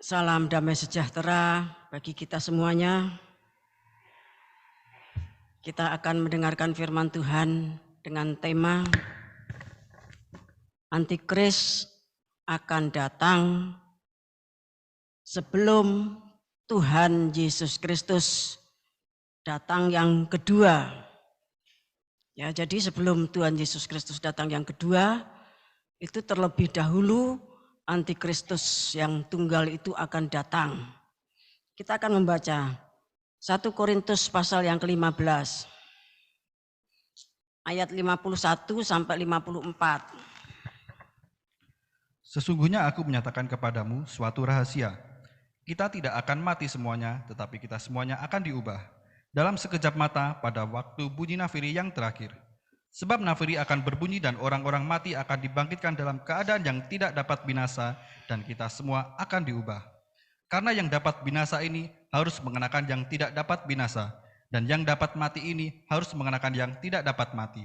Salam damai sejahtera bagi kita semuanya. Kita akan mendengarkan firman Tuhan dengan tema Antikris akan datang sebelum Tuhan Yesus Kristus datang yang kedua. Ya, jadi sebelum Tuhan Yesus Kristus datang yang kedua, itu terlebih dahulu Antikristus yang tunggal itu akan datang. Kita akan membaca 1 Korintus pasal yang ke-15 ayat 51 sampai 54. Sesungguhnya aku menyatakan kepadamu suatu rahasia. Kita tidak akan mati semuanya, tetapi kita semuanya akan diubah. Dalam sekejap mata pada waktu bunyi nafiri yang terakhir. Sebab nafiri akan berbunyi dan orang-orang mati akan dibangkitkan dalam keadaan yang tidak dapat binasa dan kita semua akan diubah. Karena yang dapat binasa ini harus mengenakan yang tidak dapat binasa, dan yang dapat mati ini harus mengenakan yang tidak dapat mati.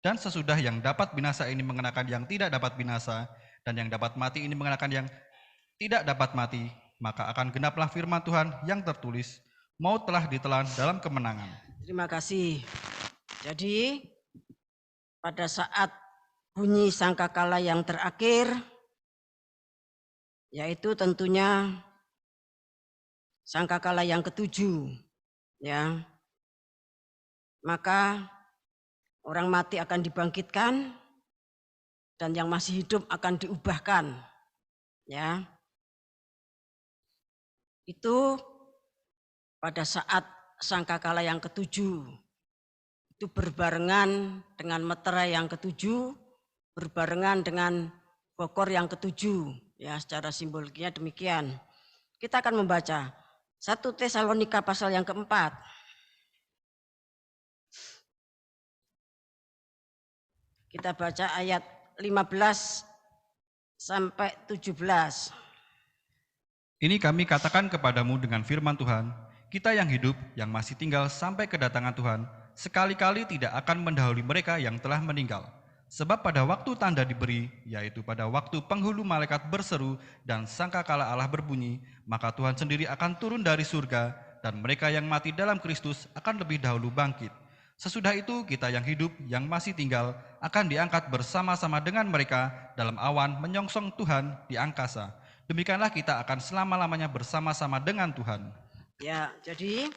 Dan sesudah yang dapat binasa ini mengenakan yang tidak dapat binasa, dan yang dapat mati ini mengenakan yang tidak dapat mati, maka akan genaplah firman Tuhan yang tertulis, maut telah ditelan dalam kemenangan. Terima kasih. Jadi pada saat bunyi sangkakala yang terakhir, yaitu tentunya sangkakala yang ketujuh, ya, maka orang mati akan dibangkitkan dan yang masih hidup akan diubahkan, ya. Itu pada saat sangkakala yang ketujuh, itu berbarengan dengan meterai yang ketujuh, berbarengan dengan bokor yang ketujuh, ya, secara simboliknya demikian. Kita akan membaca 1 Tesalonika pasal yang keempat. Kita baca ayat 15 sampai 17. Ini kami katakan kepadamu dengan firman Tuhan, kita yang hidup, yang masih tinggal sampai kedatangan Tuhan, sekali-kali tidak akan mendahului mereka yang telah meninggal. Sebab pada waktu tanda diberi, yaitu pada waktu penghulu malaikat berseru dan sangkakala Allah berbunyi, maka Tuhan sendiri akan turun dari surga, dan mereka yang mati dalam Kristus akan lebih dahulu bangkit. Sesudah itu kita yang hidup, yang masih tinggal, akan diangkat bersama-sama dengan mereka dalam awan menyongsong Tuhan di angkasa. Demikianlah kita akan selama-lamanya bersama-sama dengan Tuhan. Ya, jadi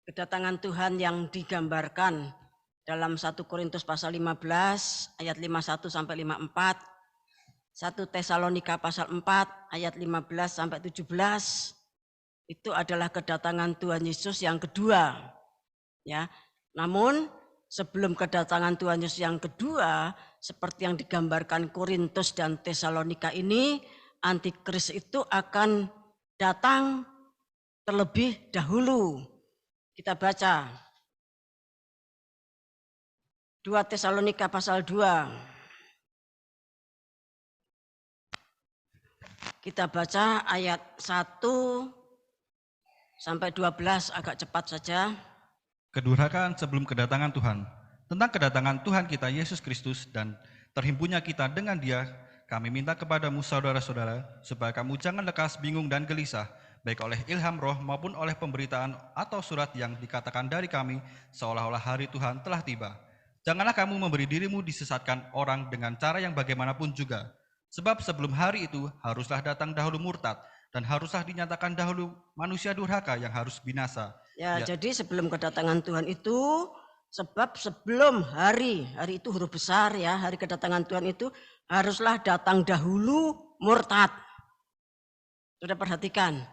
kedatangan Tuhan yang digambarkan dalam 1 Korintus pasal 15 ayat 51 sampai 54, 1 Tesalonika pasal 4 ayat 15 sampai 17, itu adalah kedatangan Tuhan Yesus yang kedua. Ya, namun sebelum kedatangan Tuhan Yesus yang kedua, seperti yang digambarkan Korintus dan Tesalonika ini, Antikris itu akan datang terlebih dahulu. Kita baca 2 Tesalonika pasal 2. Kita baca ayat 1 sampai 12, agak cepat saja. Kedurhakaan sebelum kedatangan Tuhan. Tentang kedatangan Tuhan kita Yesus Kristus dan terhimpunnya kita dengan Dia, kami minta kepadamu saudara-saudara, supaya kamu jangan lekas bingung dan gelisah, baik oleh ilham roh maupun oleh pemberitaan atau surat yang dikatakan dari kami, seolah-olah hari Tuhan telah tiba. Janganlah kamu memberi dirimu disesatkan orang dengan cara yang bagaimanapun juga. Sebab sebelum hari itu haruslah datang dahulu murtad, dan haruslah dinyatakan dahulu manusia durhaka yang harus binasa. Ya, jadi sebelum kedatangan Tuhan itu, sebab sebelum hari itu huruf besar ya, hari kedatangan Tuhan itu haruslah datang dahulu murtad. Sudah perhatikan.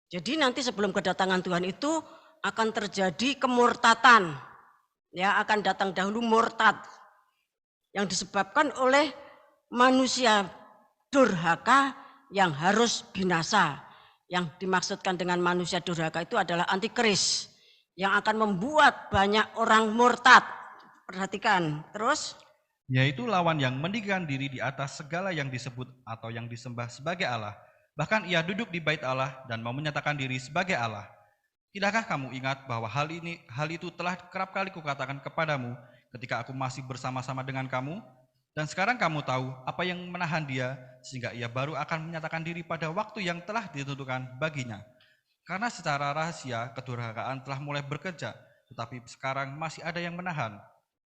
Jadi nanti sebelum kedatangan Tuhan itu akan terjadi kemurtatan. Ya, akan datang dahulu murtad yang disebabkan oleh manusia durhaka yang harus binasa. Yang dimaksudkan dengan manusia durhaka itu adalah antikris yang akan membuat banyak orang murtad. Perhatikan, terus. Yaitu lawan yang meninggikan diri di atas segala yang disebut atau yang disembah sebagai Allah. Bahkan ia duduk di bait Allah dan mau menyatakan diri sebagai Allah. Tidakkah kamu ingat bahwa hal itu telah kerap kali kukatakan kepadamu ketika aku masih bersama-sama dengan kamu? Dan sekarang kamu tahu apa yang menahan dia, sehingga ia baru akan menyatakan diri pada waktu yang telah ditentukan baginya. Karena secara rahasia kedurhakaan telah mulai bekerja, tetapi sekarang masih ada yang menahan.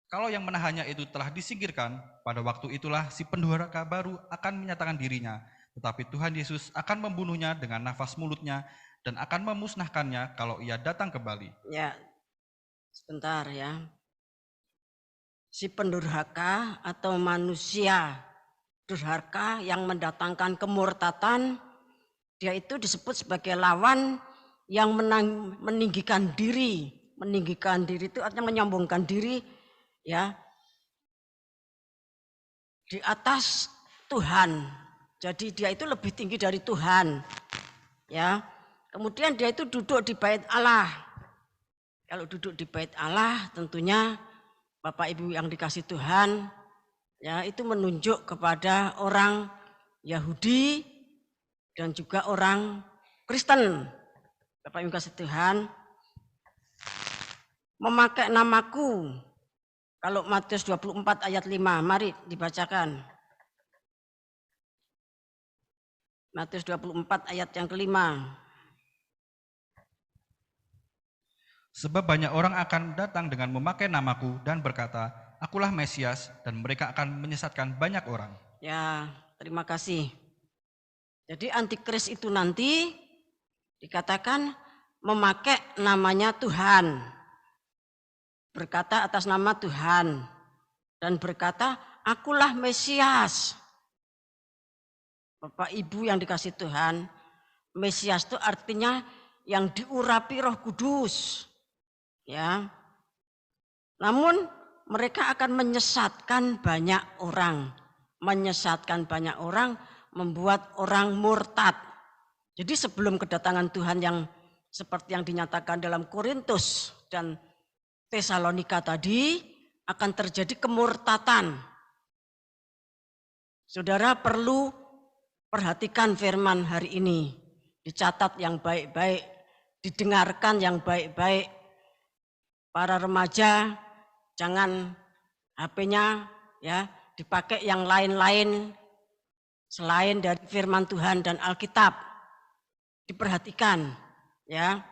Kalau yang menahannya itu telah disingkirkan, pada waktu itulah si pendurhaka baru akan menyatakan dirinya. Tetapi Tuhan Yesus akan membunuhnya dengan nafas mulutnya dan akan memusnahkannya kalau ia datang kembali. Ya, sebentar ya. Si pendurhaka atau manusia durhaka yang mendatangkan kemurtatan, dia itu disebut sebagai lawan yang meninggikan diri. Meninggikan diri itu artinya menyombongkan diri ya di atas Tuhan. Jadi dia itu lebih tinggi dari Tuhan. Ya. Kemudian dia itu duduk di bait Allah. Kalau duduk di bait Allah tentunya Bapak Ibu yang dikasih Tuhan, ya itu menunjuk kepada orang Yahudi dan juga orang Kristen. Bapak Ibu kasih Tuhan, memakai namaku. Kalau Matius 24 ayat 5, mari dibacakan. Matius 24 ayat yang kelima. Sebab banyak orang akan datang dengan memakai namaku dan berkata, akulah Mesias, dan mereka akan menyesatkan banyak orang. Ya, terima kasih. Jadi antikris itu nanti dikatakan memakai namanya Tuhan. Berkata atas nama Tuhan. Dan berkata, akulah Mesias. Bapak Ibu yang dikasih Tuhan, Mesias itu artinya yang diurapi Roh Kudus. Ya. Namun mereka akan menyesatkan banyak orang. Menyesatkan banyak orang, membuat orang murtad. Jadi sebelum kedatangan Tuhan yang seperti yang dinyatakan dalam Korintus dan Tesalonika tadi, akan terjadi kemurtatan. Saudara perlu perhatikan firman hari ini. Dicatat yang baik-baik, didengarkan yang baik-baik. Para remaja jangan HP-nya ya dipakai yang lain-lain selain dari firman Tuhan dan Alkitab. Diperhatikan ya.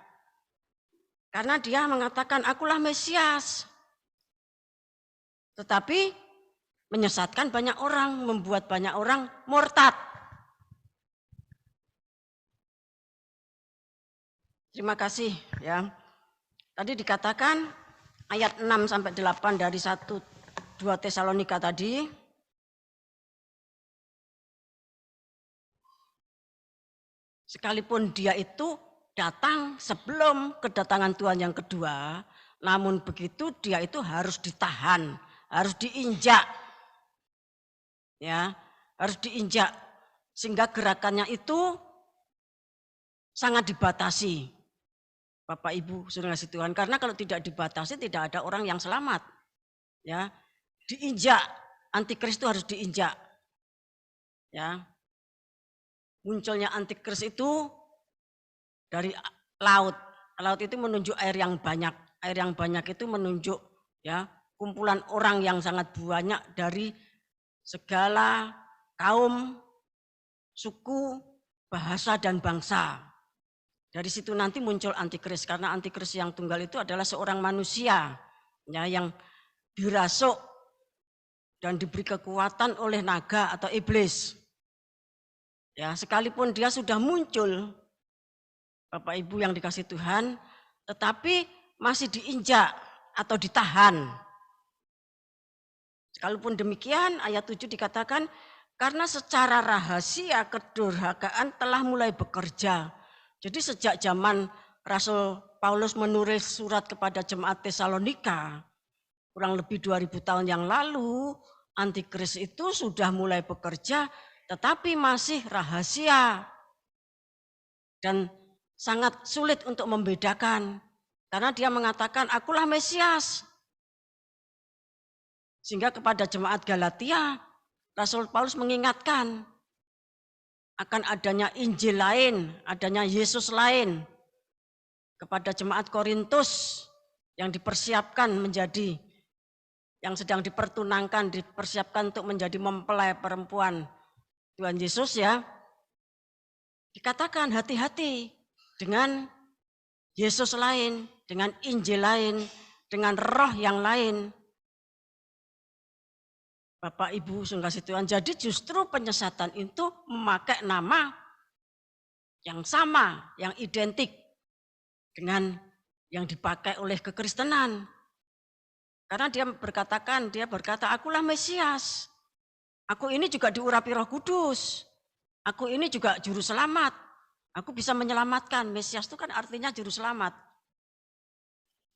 Karena dia mengatakan akulah Mesias. Tetapi menyesatkan banyak orang, membuat banyak orang murtad. Terima kasih ya. Tadi dikatakan ayat 6 sampai 8 dari 1-2 Tesalonika tadi. Sekalipun dia itu datang sebelum kedatangan Tuhan yang kedua, namun begitu dia itu harus ditahan, harus diinjak. Ya, harus diinjak sehingga gerakannya itu sangat dibatasi. Bapak Ibu sudah ngasih Tuhan, karena kalau tidak dibatasi tidak ada orang yang selamat. Ya, diinjak, antikris itu harus diinjak. Ya. Munculnya antikris itu dari laut. Laut itu menunjuk air yang banyak. Air yang banyak itu menunjuk ya kumpulan orang yang sangat banyak dari segala kaum, suku, bahasa dan bangsa. Dari situ nanti muncul antikris, karena antikris yang tunggal itu adalah seorang manusia ya, yang dirasuk dan diberi kekuatan oleh naga atau iblis. Ya, sekalipun dia sudah muncul, Bapak Ibu yang dikasih Tuhan, tetapi masih diinjak atau ditahan. Sekalipun demikian, ayat 7 dikatakan, karena secara rahasia kedurhakaan telah mulai bekerja. Jadi sejak zaman Rasul Paulus menulis surat kepada jemaat Tesalonika, kurang lebih 2000 tahun yang lalu, antikris itu sudah mulai bekerja, tetapi masih rahasia. Dan sangat sulit untuk membedakan, karena dia mengatakan, akulah Mesias. Sehingga kepada jemaat Galatia, Rasul Paulus mengingatkan, akan adanya Injil lain, adanya Yesus lain. Kepada jemaat Korintus yang dipersiapkan menjadi yang sedang dipertunangkan, dipersiapkan untuk menjadi mempelai perempuan Tuhan Yesus ya, dikatakan hati-hati dengan Yesus lain, dengan Injil lain, dengan roh yang lain. Bapak Ibu sungguh Tuhan, jadi justru penyesatan itu memakai nama yang sama, yang identik dengan yang dipakai oleh kekristenan. Karena dia berkata, akulah Mesias. Aku ini juga diurapi Roh Kudus. Aku ini juga juru selamat. Aku bisa menyelamatkan. Mesias itu kan artinya juru selamat.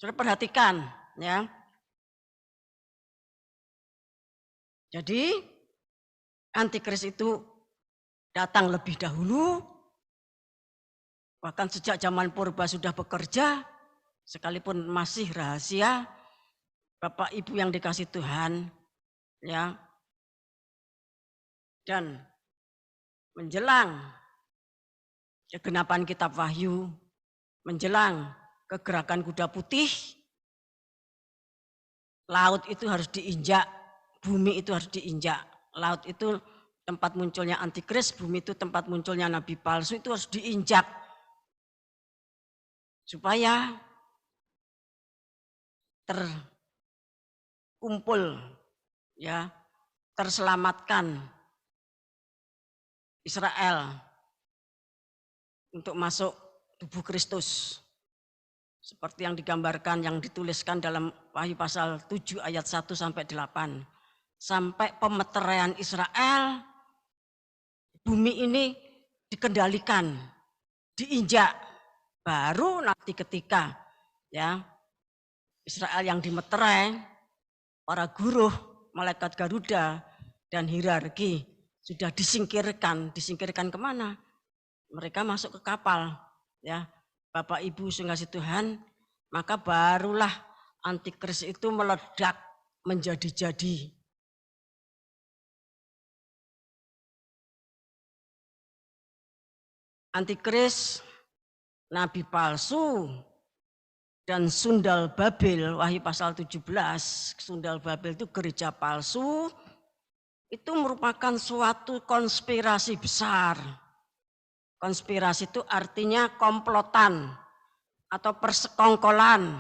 Saudara perhatikan ya. Jadi antikris itu datang lebih dahulu. Bahkan sejak zaman purba sudah bekerja, sekalipun masih rahasia. Bapak Ibu yang dikasih Tuhan, ya. Dan menjelang kegenapan kitab Wahyu, menjelang kegerakan kuda putih, laut itu harus diinjak, bumi itu harus diinjak. Laut itu tempat munculnya antikris, bumi itu tempat munculnya nabi palsu, itu harus diinjak. Supaya terkumpul, ya, terselamatkan Israel untuk masuk tubuh Kristus. Seperti yang digambarkan, yang dituliskan dalam Wahyu pasal 7 ayat 1 sampai 8. Sampai pemeteraian Israel, bumi ini dikendalikan, diinjak. Baru nanti ketika ya Israel yang dimeterai, para guru, malaikat Garuda, dan hierarki sudah disingkirkan. Disingkirkan kemana? Mereka masuk ke kapal. Ya, Bapak Ibu sungguh Tuhan, maka barulah antikris itu meledak menjadi-jadi. Antikris, nabi palsu, dan sundal Babel, Wahyu pasal 17, sundal Babel itu gereja palsu, itu merupakan suatu konspirasi besar. Konspirasi itu artinya komplotan atau persekongkolan.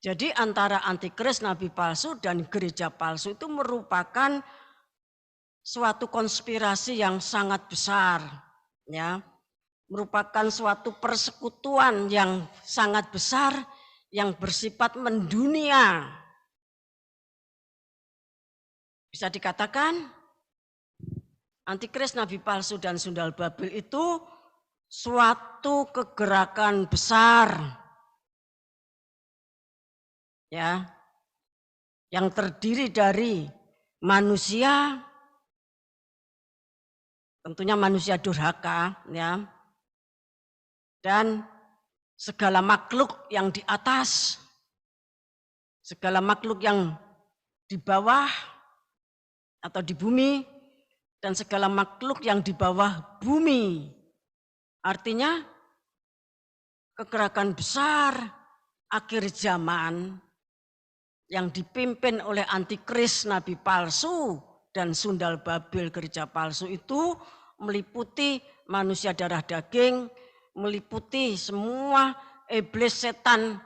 Jadi antara antikris, nabi palsu, dan gereja palsu itu merupakan suatu konspirasi yang sangat besar, ya. Merupakan suatu persekutuan yang sangat besar yang bersifat mendunia. Bisa dikatakan antikris, nabi palsu, dan sundal Babel itu suatu kegerakan besar, ya, yang terdiri dari manusia, tentunya manusia durhaka, ya, dan segala makhluk yang di atas, segala makhluk yang di bawah atau di bumi, dan segala makhluk yang di bawah bumi. Artinya kegerakan besar akhir zaman yang dipimpin oleh antikris, nabi palsu, dan sundal Babel, gereja palsu itu meliputi manusia darah daging, meliputi semua iblis setan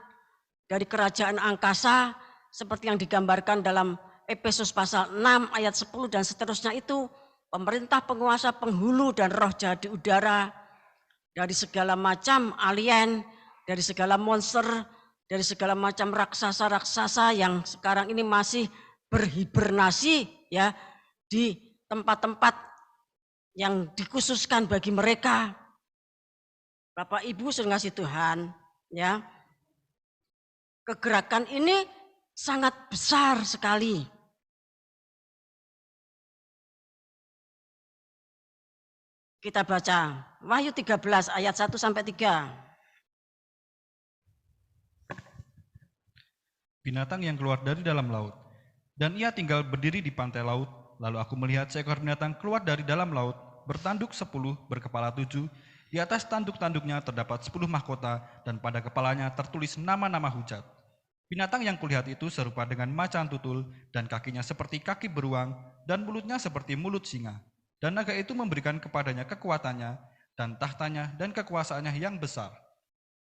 dari kerajaan angkasa seperti yang digambarkan dalam Efesus pasal 6 ayat 10 dan seterusnya itu, pemerintah, penguasa, penghulu, dan roh jahat di udara, dari segala macam alien, dari segala monster, dari segala macam raksasa-raksasa yang sekarang ini masih berhibernasi ya di tempat-tempat yang dikhususkan bagi mereka. Bapak Ibu sungguh Tuhan, ya. Kegerakan ini sangat besar sekali. Kita baca Wahyu 13 ayat 1 sampai 3. Binatang yang keluar dari dalam laut, dan ia tinggal berdiri di pantai laut. Lalu aku melihat seekor binatang keluar dari dalam laut, bertanduk 10, berkepala 7. Di atas tanduk-tanduknya terdapat 10 mahkota, dan pada kepalanya tertulis nama-nama hujat. Binatang yang kulihat itu serupa dengan macan tutul, dan kakinya seperti kaki beruang, dan mulutnya seperti mulut singa. Dan naga itu memberikan kepadanya kekuatannya, dan tahtanya, dan kekuasaannya yang besar.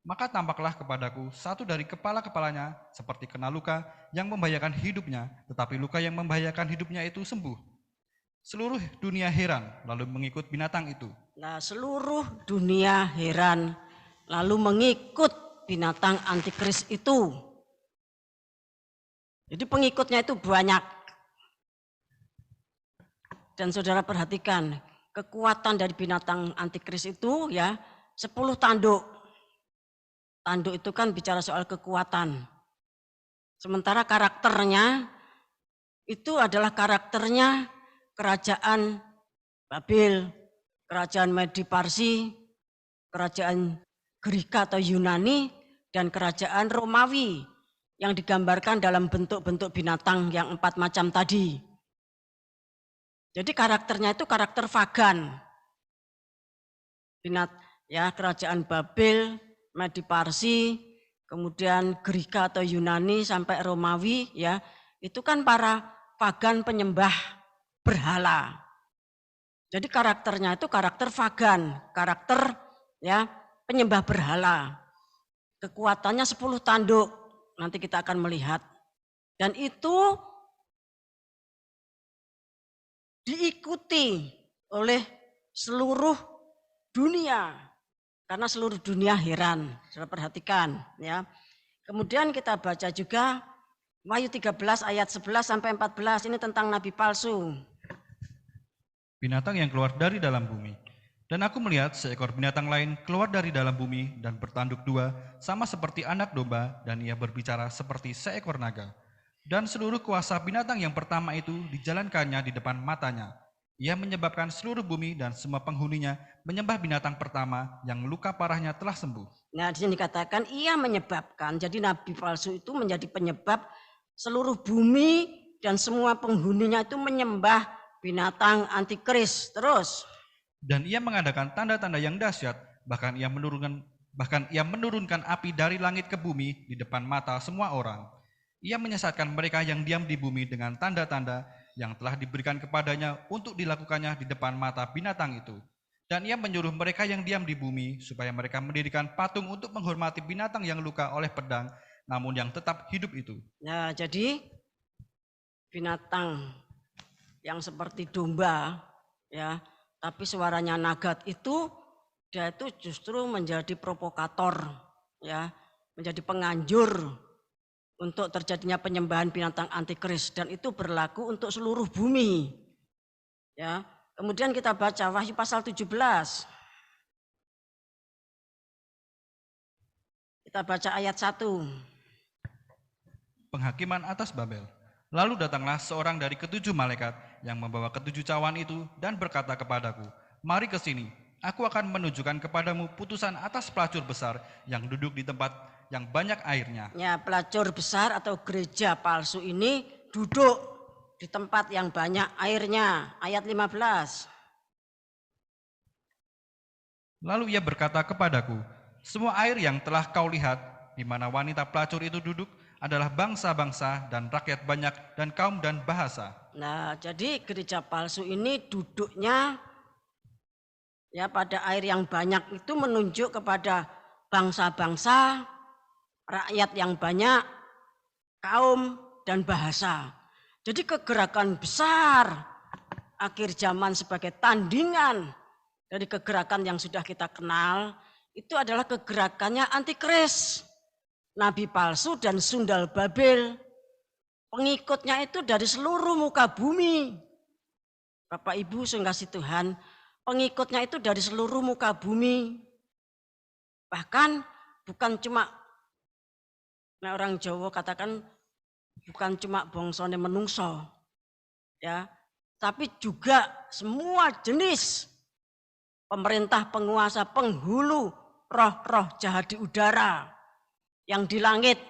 Maka tampaklah kepadaku satu dari kepala-kepalanya seperti kena luka yang membahayakan hidupnya, tetapi luka yang membahayakan hidupnya itu sembuh. Seluruh dunia heran lalu mengikut binatang itu. Nah, seluruh dunia heran lalu mengikut binatang antikris itu. Jadi pengikutnya itu banyak. Dan saudara perhatikan, kekuatan dari binatang antikris itu ya 10 tanduk. Tanduk itu kan bicara soal kekuatan. Sementara karakternya itu adalah karakternya kerajaan Babel, kerajaan Medi Parsi, kerajaan Greka atau Yunani, dan kerajaan Romawi yang digambarkan dalam bentuk-bentuk binatang yang 4 macam tadi. Jadi karakternya itu karakter vagan. Kerajaan Babel, Medi Parsi, kemudian Greka atau Yunani sampai Romawi ya, itu kan para pagan penyembah berhala. Jadi karakternya itu karakter vagan, karakter ya penyembah berhala. Kekuatannya 10 tanduk, nanti kita akan melihat. Dan itu diikuti oleh seluruh dunia, karena seluruh dunia heran. Saudara perhatikan ya. Kemudian kita baca juga Wahyu 13 ayat 11 sampai 14, ini tentang nabi palsu. Binatang yang keluar dari dalam bumi. Dan aku melihat seekor binatang lain keluar dari dalam bumi dan bertanduk dua, sama seperti anak domba, dan ia berbicara seperti seekor naga. Dan seluruh kuasa binatang yang pertama itu dijalankannya di depan matanya. Ia menyebabkan seluruh bumi dan semua penghuninya menyembah binatang pertama yang luka parahnya telah sembuh. Nah, di sini dikatakan ia menyebabkan, jadi nabi palsu itu menjadi penyebab seluruh bumi dan semua penghuninya itu menyembah binatang antikris. Terus. Dan ia mengadakan tanda-tanda yang dahsyat, bahkan ia menurunkan api dari langit ke bumi di depan mata semua orang. Ia menyesatkan mereka yang diam di bumi dengan tanda-tanda yang telah diberikan kepadanya untuk dilakukannya di depan mata binatang itu. Dan ia menyuruh mereka yang diam di bumi supaya mereka mendirikan patung untuk menghormati binatang yang luka oleh pedang, namun yang tetap hidup itu. Nah, jadi binatang yang seperti domba ya, tapi suaranya nagat itu, dia itu justru menjadi provokator ya, menjadi penganjur untuk terjadinya penyembahan binatang antikris, dan itu berlaku untuk seluruh bumi. Ya. Kemudian kita baca Wahyu pasal 17. Kita baca ayat 1. Penghakiman atas Babel. Lalu datanglah seorang dari ketujuh malaikat yang membawa ketujuh cawan itu dan berkata kepadaku, "Mari ke sini, aku akan menunjukkan kepadamu putusan atas pelacur besar yang duduk di tempat yang banyak airnya." Ya, pelacur besar atau gereja palsu ini duduk di tempat yang banyak airnya. Ayat 15. Lalu ia berkata kepadaku, "Semua air yang telah kau lihat, di mana wanita pelacur itu duduk, adalah bangsa-bangsa dan rakyat banyak dan kaum dan bahasa." Nah, jadi gereja palsu ini duduknya ya pada air yang banyak, itu menunjuk kepada bangsa-bangsa, rakyat yang banyak, kaum dan bahasa. Jadi kegerakan besar akhir zaman sebagai tandingan dari kegerakan yang sudah kita kenal, itu adalah kegerakannya antikris, nabi palsu dan sundal Babel. Pengikutnya itu dari seluruh muka bumi. Bapak Ibu sungkasih Tuhan, pengikutnya itu dari seluruh muka bumi. Bahkan bukan cuma, nah orang Jawa katakan bukan cuma bongsone menungso, ya, tapi juga semua jenis pemerintah, penguasa, penghulu, roh-roh jahat di udara, yang di langit,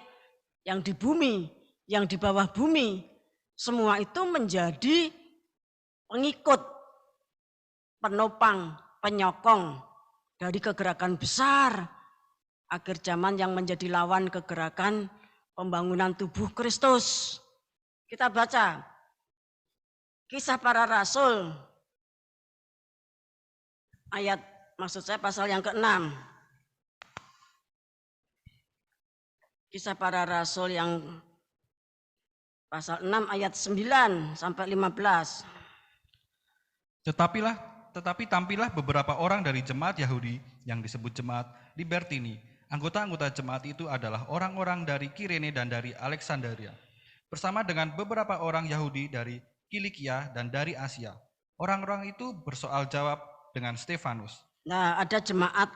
yang di bumi, yang di bawah bumi, semua itu menjadi pengikut, penopang, penyokong dari kegerakan besar akhir zaman yang menjadi lawan kegerakan pembangunan tubuh Kristus. Kita baca Kisah Para Rasul maksud saya pasal yang ke-6. Kisah Para Rasul yang pasal 6 ayat 9 sampai 15. Tetapi tampillah beberapa orang dari jemaat Yahudi yang disebut jemaat Libertini. Anggota-anggota jemaat itu adalah orang-orang dari Kirene dan dari Alexandria, bersama dengan beberapa orang Yahudi dari Kilikia dan dari Asia. Orang-orang itu bersoal jawab dengan Stefanus. Nah, ada jemaat,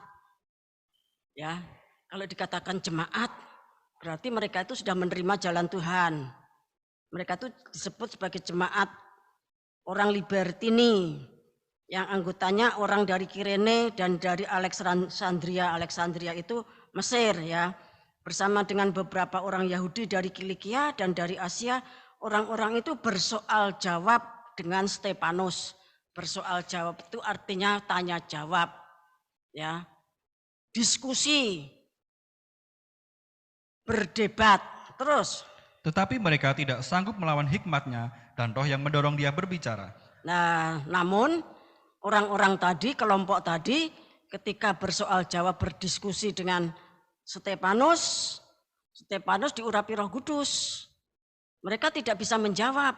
ya. Kalau dikatakan jemaat, berarti mereka itu sudah menerima jalan Tuhan. Mereka itu disebut sebagai jemaat orang Libertini, yang anggotanya orang dari Kirene dan dari Alexandria. Alexandria itu Mesir, ya. Bersama dengan beberapa orang Yahudi dari Kilikia dan dari Asia, orang-orang itu bersoal jawab dengan Stefanus. Bersoal jawab itu artinya tanya jawab, ya. Diskusi, berdebat, terus. Tetapi mereka tidak sanggup melawan hikmatnya dan roh yang mendorong dia berbicara. Nah, namun orang-orang tadi, kelompok tadi, ketika bersoal jawab berdiskusi dengan Stefanus diurapi Roh Kudus. Mereka tidak bisa menjawab.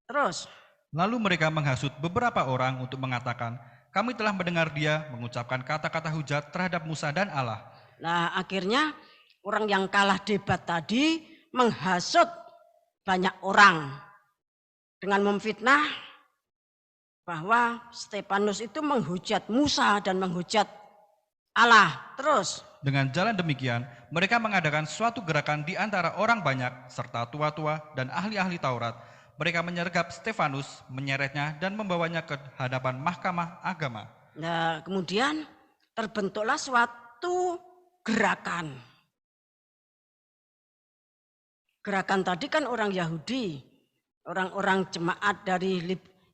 Terus. Lalu mereka menghasut beberapa orang untuk mengatakan, kami telah mendengar dia mengucapkan kata-kata hujat terhadap Musa dan Allah. Nah, akhirnya orang yang kalah debat tadi menghasut banyak orang dengan memfitnah bahwa Stefanus itu menghujat Musa dan menghujat Allah. Terus. Dengan jalan demikian, mereka mengadakan suatu gerakan di antara orang banyak serta tua-tua dan ahli-ahli Taurat. Mereka menyergap Stefanus, menyeretnya dan membawanya ke hadapan mahkamah agama. Nah, kemudian terbentuklah suatu gerakan. Gerakan tadi kan orang Yahudi, orang-orang jemaat dari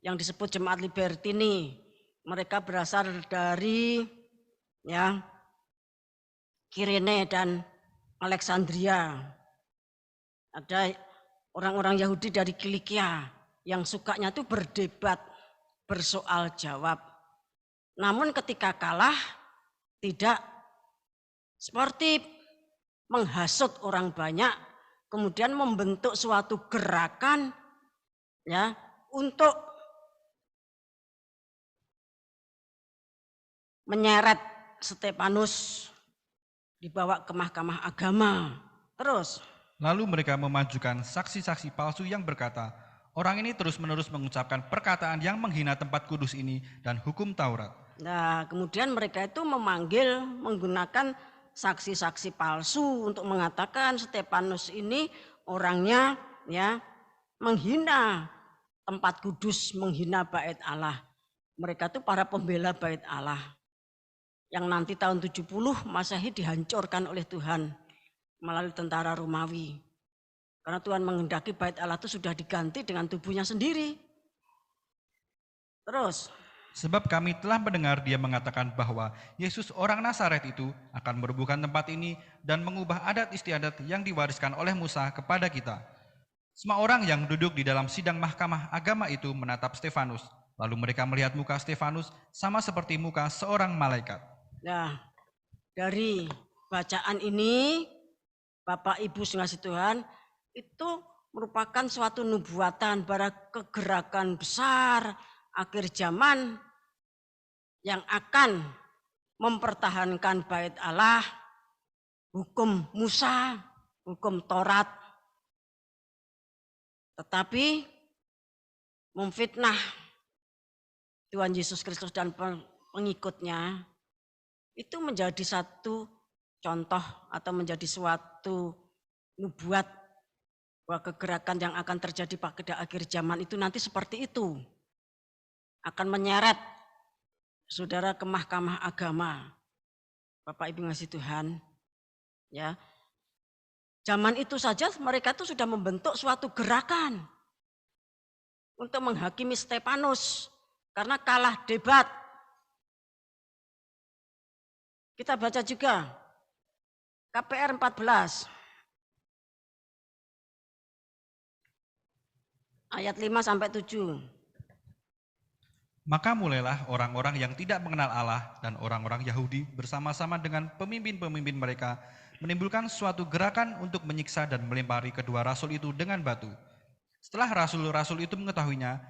yang disebut jemaat Libertini. Mereka berasal dari, ya, Kirene dan Alexandria. Ada orang-orang Yahudi dari Kilikia yang sukanya itu berdebat, bersoal jawab. Namun ketika kalah tidak sportif, menghasut orang banyak, kemudian membentuk suatu gerakan, ya, untuk menyeret Stefanus dibawa ke mahkamah agama. Terus. Lalu mereka memajukan saksi-saksi palsu yang berkata, orang ini terus-menerus mengucapkan perkataan yang menghina tempat kudus ini dan hukum Taurat. Nah, kemudian mereka itu menggunakan saksi-saksi palsu untuk mengatakan Stefanus ini orangnya, ya, menghina tempat kudus, menghina bait Allah. Mereka itu para pembela bait Allah yang nanti tahun 70 Masehi dihancurkan oleh Tuhan melalui tentara Romawi. Karena Tuhan menghendaki bait Allah itu sudah diganti dengan tubuhnya sendiri. Terus. Sebab kami telah mendengar dia mengatakan bahwa Yesus orang Nazaret itu akan merubuhkan tempat ini dan mengubah adat istiadat yang diwariskan oleh Musa kepada kita. Semua orang yang duduk di dalam sidang mahkamah agama itu menatap Stefanus. Lalu mereka melihat muka Stefanus sama seperti muka seorang malaikat. Nah, dari bacaan ini, Bapak Ibu sekalian Tuhan, itu merupakan suatu nubuatan pada kegerakan besar akhir zaman yang akan mempertahankan bait Allah, hukum Musa, hukum Taurat, tetapi memfitnah Tuhan Yesus Kristus dan pengikutnya. Itu menjadi satu contoh atau menjadi suatu nubuat bahwa kegerakan yang akan terjadi pada akhir zaman itu nanti seperti itu. Akan menyeret saudara ke mahkamah agama. Bapak Ibu ngasih Tuhan, ya. Zaman itu saja mereka itu sudah membentuk suatu gerakan untuk menghakimi Stefanus karena kalah debat. Kita baca juga KPR 14 Ayat 5 sampai 7. Maka mulailah orang-orang yang tidak mengenal Allah dan orang-orang Yahudi bersama-sama dengan pemimpin-pemimpin mereka menimbulkan suatu gerakan untuk menyiksa dan melempari kedua rasul itu dengan batu. Setelah rasul-rasul itu mengetahuinya,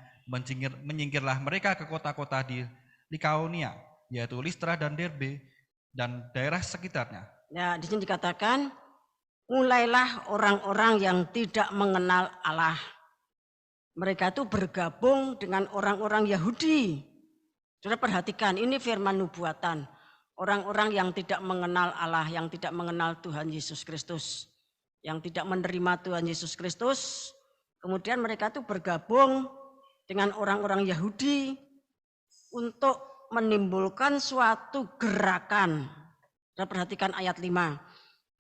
menyingkirlah mereka ke kota-kota di Likaonia, yaitu Listra dan Derbe dan daerah sekitarnya. Ya, di sini dikatakan, mulailah orang-orang yang tidak mengenal Allah. Mereka itu bergabung dengan orang-orang Yahudi. Saudara perhatikan, ini firman nubuatan. Orang-orang yang tidak mengenal Allah, yang tidak mengenal Tuhan Yesus Kristus, yang tidak menerima Tuhan Yesus Kristus, kemudian mereka itu bergabung dengan orang-orang Yahudi untuk menimbulkan suatu gerakan. Saudara perhatikan ayat 5.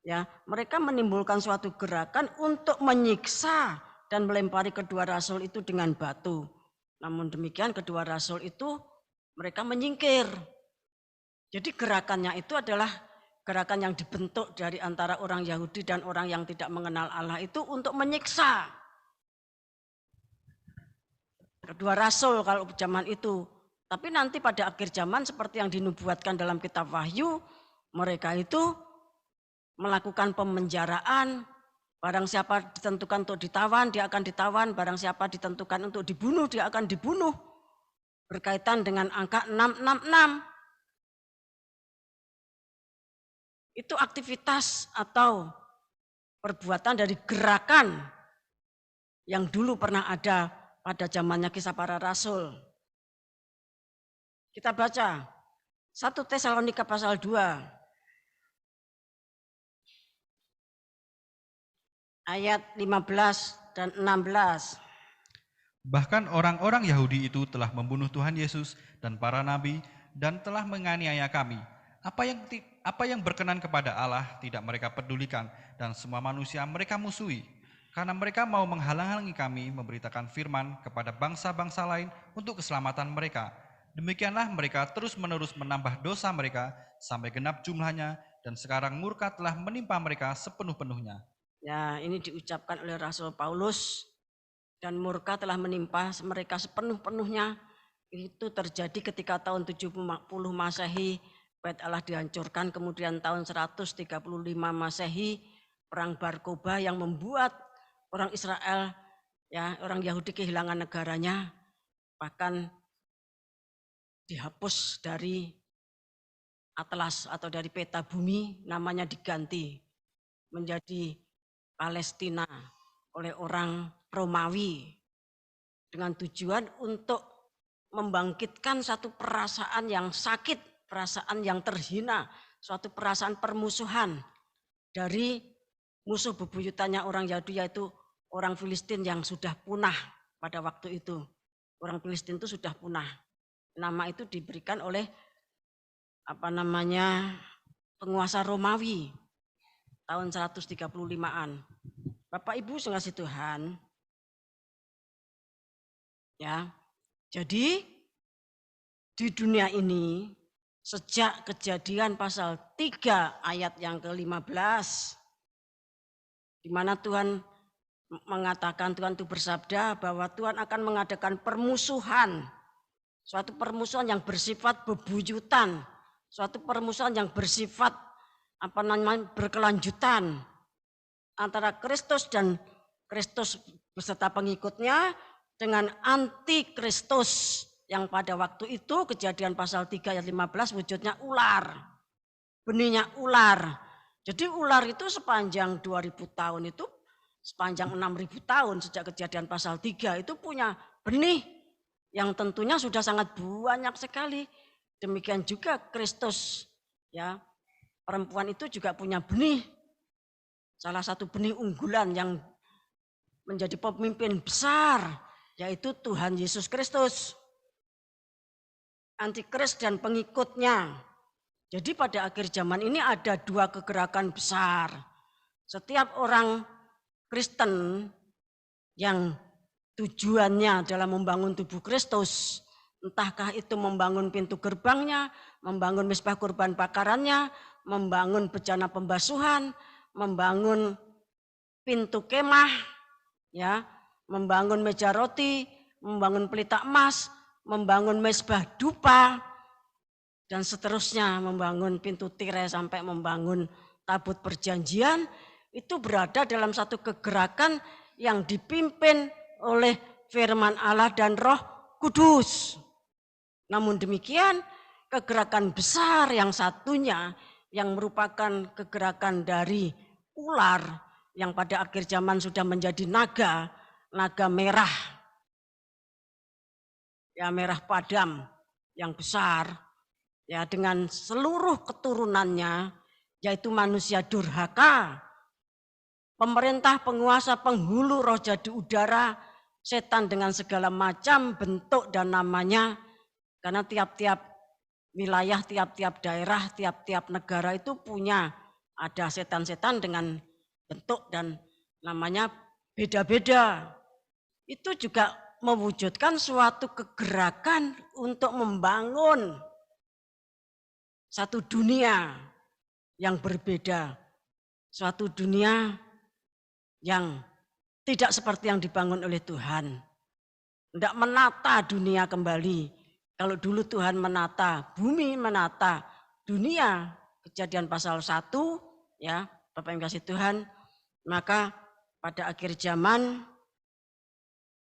Ya, mereka menimbulkan suatu gerakan untuk menyiksa dan melempari kedua rasul itu dengan batu. Namun demikian kedua rasul itu mereka menyingkir. Jadi gerakannya itu adalah gerakan yang dibentuk dari antara orang Yahudi dan orang yang tidak mengenal Allah itu untuk menyiksa kedua rasul kalau zaman itu. Tapi nanti pada akhir zaman seperti yang dinubuatkan dalam kitab Wahyu, mereka itu melakukan pemenjaraan. Barang siapa ditentukan untuk ditawan, dia akan ditawan. Barang siapa ditentukan untuk dibunuh, dia akan dibunuh. Berkaitan dengan angka 666. Itu aktivitas atau perbuatan dari gerakan yang dulu pernah ada pada zamannya Kisah Para Rasul. Kita baca 1 Tesalonika pasal 2. Ayat 15 dan 16. Bahkan orang-orang Yahudi itu telah membunuh Tuhan Yesus dan para nabi dan telah menganiaya kami. Apa yang berkenan kepada Allah tidak mereka pedulikan dan semua manusia mereka musuhi. Karena mereka mau menghalang-halangi kami memberitakan firman kepada bangsa-bangsa lain untuk keselamatan mereka. Demikianlah mereka terus-menerus menambah dosa mereka sampai genap jumlahnya dan sekarang murka telah menimpa mereka sepenuh-penuhnya. Ya, ini diucapkan oleh Rasul Paulus, dan murka telah menimpa mereka sepenuh-penuhnya. Itu terjadi ketika tahun 70 Masehi Bait Allah dihancurkan, kemudian tahun 135 Masehi perang Bar Koba yang membuat orang Israel, ya, orang Yahudi kehilangan negaranya, bahkan dihapus dari atlas atau dari peta bumi, namanya diganti menjadi Palestina oleh orang Romawi dengan tujuan untuk membangkitkan satu perasaan yang sakit, perasaan yang terhina, suatu perasaan permusuhan dari musuh bebuyutannya orang Yahudi, yaitu orang Filistin yang sudah punah pada waktu itu. Orang Filistin itu sudah punah. Nama itu diberikan oleh penguasa Romawi tahun 135-an. Bapak Ibu sekasih Tuhan. Ya. Jadi di dunia ini sejak Kejadian pasal 3 ayat yang ke-15, di mana Tuhan mengatakan, Tuhan itu bersabda bahwa Tuhan akan mengadakan permusuhan, suatu permusuhan yang bersifat bebuyutan, suatu permusuhan yang bersifat berkelanjutan antara Kristus dan Kristus beserta pengikutnya dengan anti-Kristus yang pada waktu itu Kejadian pasal 3 ayat 15 wujudnya ular, benihnya ular. Jadi ular itu sepanjang 2000 tahun itu, sepanjang 6000 tahun sejak Kejadian pasal 3 itu punya benih yang tentunya sudah sangat banyak sekali. Demikian juga Kristus, ya, perempuan itu juga punya benih, salah satu benih unggulan yang menjadi pemimpin besar, yaitu Tuhan Yesus Kristus. Antikris dan pengikutnya. Jadi pada akhir zaman ini ada dua kegerakan besar. Setiap orang Kristen yang tujuannya adalah membangun tubuh Kristus, entahkah itu membangun pintu gerbangnya, membangun mezbah kurban bakarannya, membangun bejana pembasuhan, membangun pintu kemah, ya, membangun meja roti, membangun pelita emas, membangun mezbah dupa, dan seterusnya, membangun pintu tirai sampai membangun tabut perjanjian, itu berada dalam satu kegerakan yang dipimpin oleh firman Allah dan Roh Kudus. Namun demikian, kegerakan besar yang satunya yang merupakan kegerakan dari ular yang pada akhir zaman sudah menjadi naga merah. Ya, merah padam yang besar, ya, dengan seluruh keturunannya, yaitu manusia durhaka, pemerintah, penguasa, penghulu roh jadi udara, setan dengan segala macam bentuk dan namanya, karena tiap-tiap wilayah, tiap-tiap daerah, tiap-tiap negara itu punya, ada setan-setan dengan bentuk dan namanya beda-beda. Itu juga mewujudkan suatu kegerakan untuk membangun satu dunia yang berbeda, suatu dunia yang tidak seperti yang dibangun oleh Tuhan. Tidak menata dunia kembali. Kalau dulu Tuhan menata bumi, menata dunia, Kejadian pasal 1, ya, Bapak yang kasih Tuhan, maka pada akhir zaman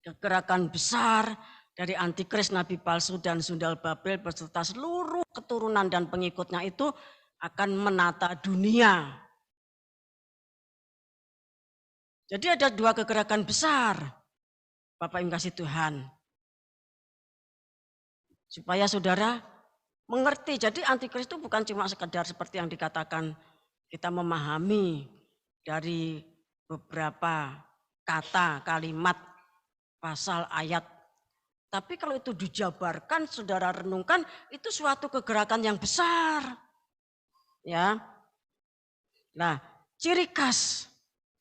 kegerakan besar dari antikris, nabi palsu dan sundal Babel beserta seluruh keturunan dan pengikutnya itu akan menata dunia. Jadi ada dua kegerakan besar, Bapak yang kasih Tuhan. Supaya saudara mengerti, jadi antikris itu bukan cuma sekedar seperti yang dikatakan kita memahami dari beberapa kata, kalimat, pasal, ayat. Tapi kalau itu dijabarkan, saudara renungkan, itu suatu kegerakan yang besar. Ya. Nah, ciri khas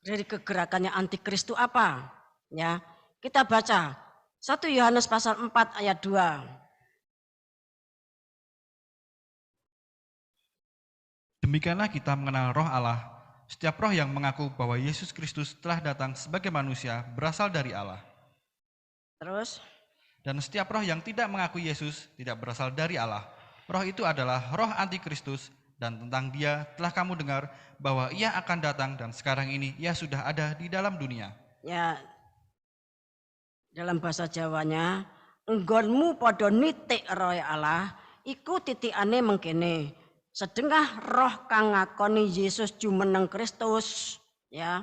dari kegerakannya antikris itu apa? Ya, kita baca 1 Yohanes pasal 4 ayat 2. Demikianlah kita mengenal roh Allah. Setiap roh yang mengaku bahwa Yesus Kristus telah datang sebagai manusia berasal dari Allah. Terus? Dan setiap roh yang tidak mengaku Yesus tidak berasal dari Allah. Roh itu adalah roh antikristus, dan tentang dia telah kamu dengar bahwa ia akan datang dan sekarang ini ia sudah ada di dalam dunia. Ya, dalam bahasa Jawanya, enggonmu podo nitik roh Allah, iku titikane mengkene. Sedengah roh kang ngakoni Yesus jumeneng Kristus, ya.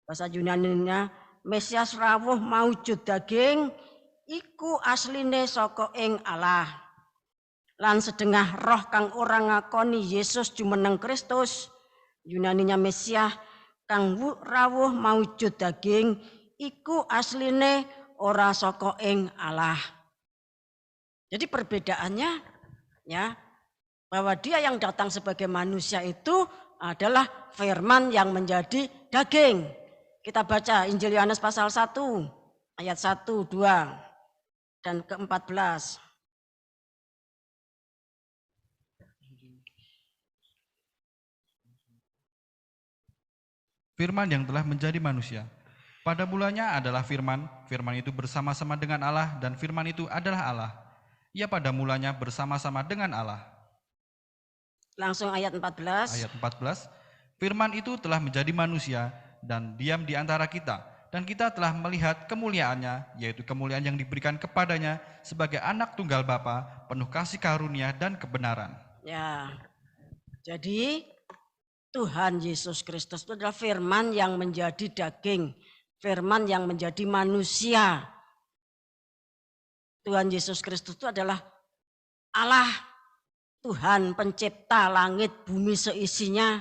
Bahasa Yunaninya, Mesias rawuh maujud daging, iku asline saka ing Allah. Lan sedengah roh kang ora ngakoni Yesus jumeneng Kristus, Yunaninya Mesias kang rawuh maujud daging, iku asline ora saka ing Allah. Jadi perbedaannya, ya, bahwa dia yang datang sebagai manusia itu adalah firman yang menjadi daging. Kita baca Injil Yohanes pasal 1 ayat 1, 2 dan ke-14. Firman yang telah menjadi manusia. Pada mulanya adalah firman, firman itu bersama-sama dengan Allah dan firman itu adalah Allah. Ia pada mulanya bersama-sama dengan Allah. Langsung ayat 14. Ayat 14, firman itu telah menjadi manusia dan diam di antara kita, dan kita telah melihat kemuliaannya, yaitu kemuliaan yang diberikan kepadanya sebagai anak tunggal Bapa, penuh kasih karunia dan kebenaran. Ya, jadi Tuhan Yesus Kristus itu adalah firman yang menjadi daging, firman yang menjadi manusia. Tuhan Yesus Kristus itu adalah Allah, Tuhan pencipta langit bumi seisinya,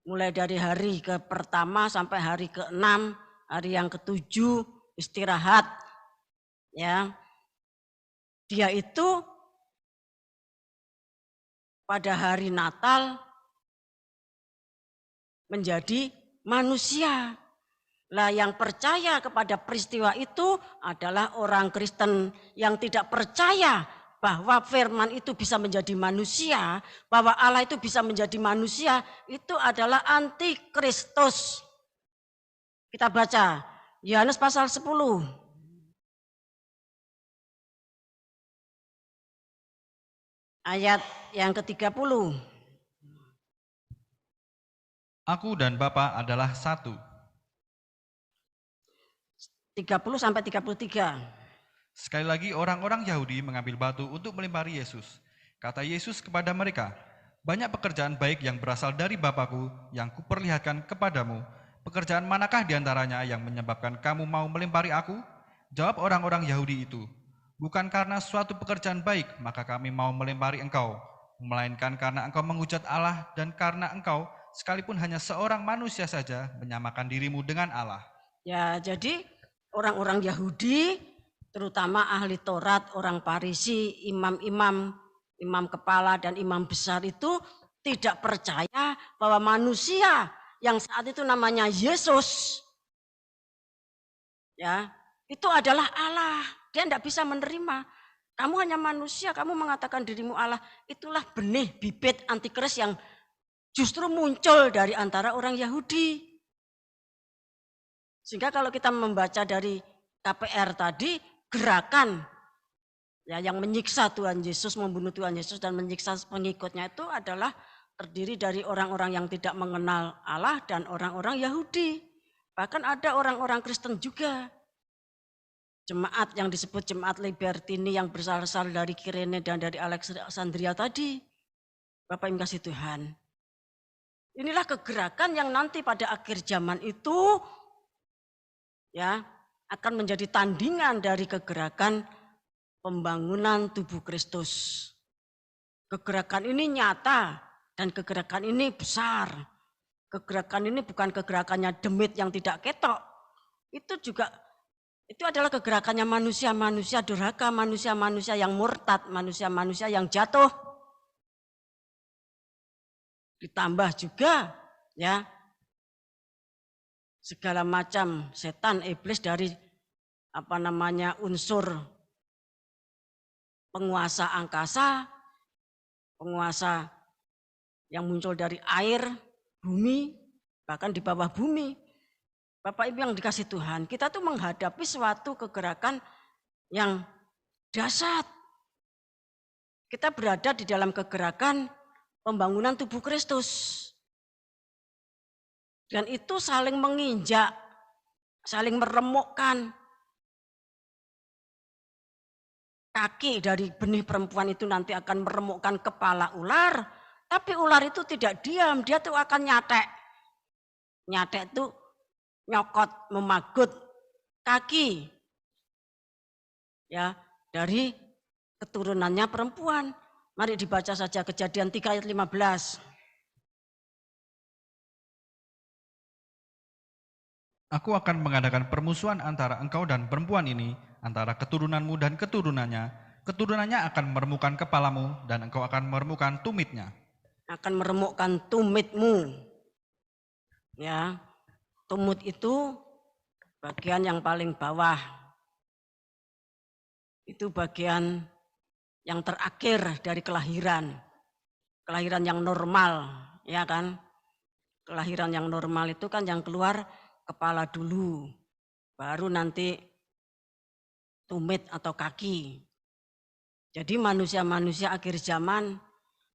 mulai dari hari ke-1 sampai hari ke-6, hari yang ke-7 istirahat. Ya, dia itu pada hari Natal menjadi manusia. Lah yang percaya kepada peristiwa itu adalah orang Kristen. Yang tidak percaya bahwa firman itu bisa menjadi manusia, bahwa Allah itu bisa menjadi manusia, itu adalah antikristus. Kita baca Yohanes pasal 10. Ayat yang ke-30. Aku dan Bapa adalah satu. 30 sampai 33. Sekali lagi orang-orang Yahudi mengambil batu untuk melempari Yesus. Kata Yesus kepada mereka, banyak pekerjaan baik yang berasal dari Bapakku yang kuperlihatkan kepadamu. Pekerjaan manakah diantaranya yang menyebabkan kamu mau melempari aku? Jawab orang-orang Yahudi itu, bukan karena suatu pekerjaan baik maka kami mau melempari engkau, melainkan karena engkau menghujat Allah dan karena engkau sekalipun hanya seorang manusia saja menyamakan dirimu dengan Allah. Ya, jadi orang-orang Yahudi, terutama ahli Taurat, orang Farisi, imam-imam, imam kepala dan imam besar itu tidak percaya bahwa manusia yang saat itu namanya Yesus, ya, itu adalah Allah. Dia tidak bisa menerima. Kamu hanya manusia, kamu mengatakan dirimu Allah. Itulah benih bibit antikris yang justru muncul dari antara orang Yahudi. Sehingga kalau kita membaca dari KPR tadi, gerakan ya yang menyiksa Tuhan Yesus, membunuh Tuhan Yesus dan menyiksa pengikutnya itu adalah terdiri dari orang-orang yang tidak mengenal Allah dan orang-orang Yahudi. Bahkan ada orang-orang Kristen juga. Jemaat yang disebut Jemaat Libertini yang berasal dari Kirene dan dari Alexandria tadi. Bapak Ibu kasih Tuhan. Inilah kegerakan yang nanti pada akhir zaman itu ya akan menjadi tandingan dari kegerakan pembangunan tubuh Kristus. Kegerakan ini nyata dan kegerakan ini besar. Kegerakan ini bukan kegerakannya demit yang tidak ketok. Itu adalah kegerakannya manusia-manusia durhaka, manusia-manusia yang murtad, manusia-manusia yang jatuh. Ditambah juga ya segala macam setan, iblis dari unsur penguasa angkasa, penguasa yang muncul dari air, bumi, bahkan di bawah bumi. Bapak Ibu yang dikasih Tuhan, kita tuh menghadapi suatu kegerakan yang dahsyat. Kita berada di dalam kegerakan pembangunan tubuh Kristus. Dan itu saling menginjak, saling meremukkan. Kaki dari benih perempuan itu nanti akan meremukkan kepala ular. Tapi ular itu tidak diam, dia tuh akan nyatek. Nyatek itu nyokot, memagut kaki ya dari keturunannya perempuan. Mari dibaca saja Kejadian 3 ayat 15. Aku akan mengadakan permusuhan antara engkau dan perempuan ini, antara keturunanmu dan keturunannya. Keturunannya akan meremukkan kepalamu dan engkau akan meremukkan tumitnya. Akan meremukkan tumitmu. Ya, tumit itu bagian yang paling bawah. Itu bagian yang terakhir dari kelahiran. Kelahiran yang normal, ya kan? Kelahiran yang normal itu kan yang keluar kepala dulu, baru nanti tumit atau kaki. Jadi manusia-manusia akhir zaman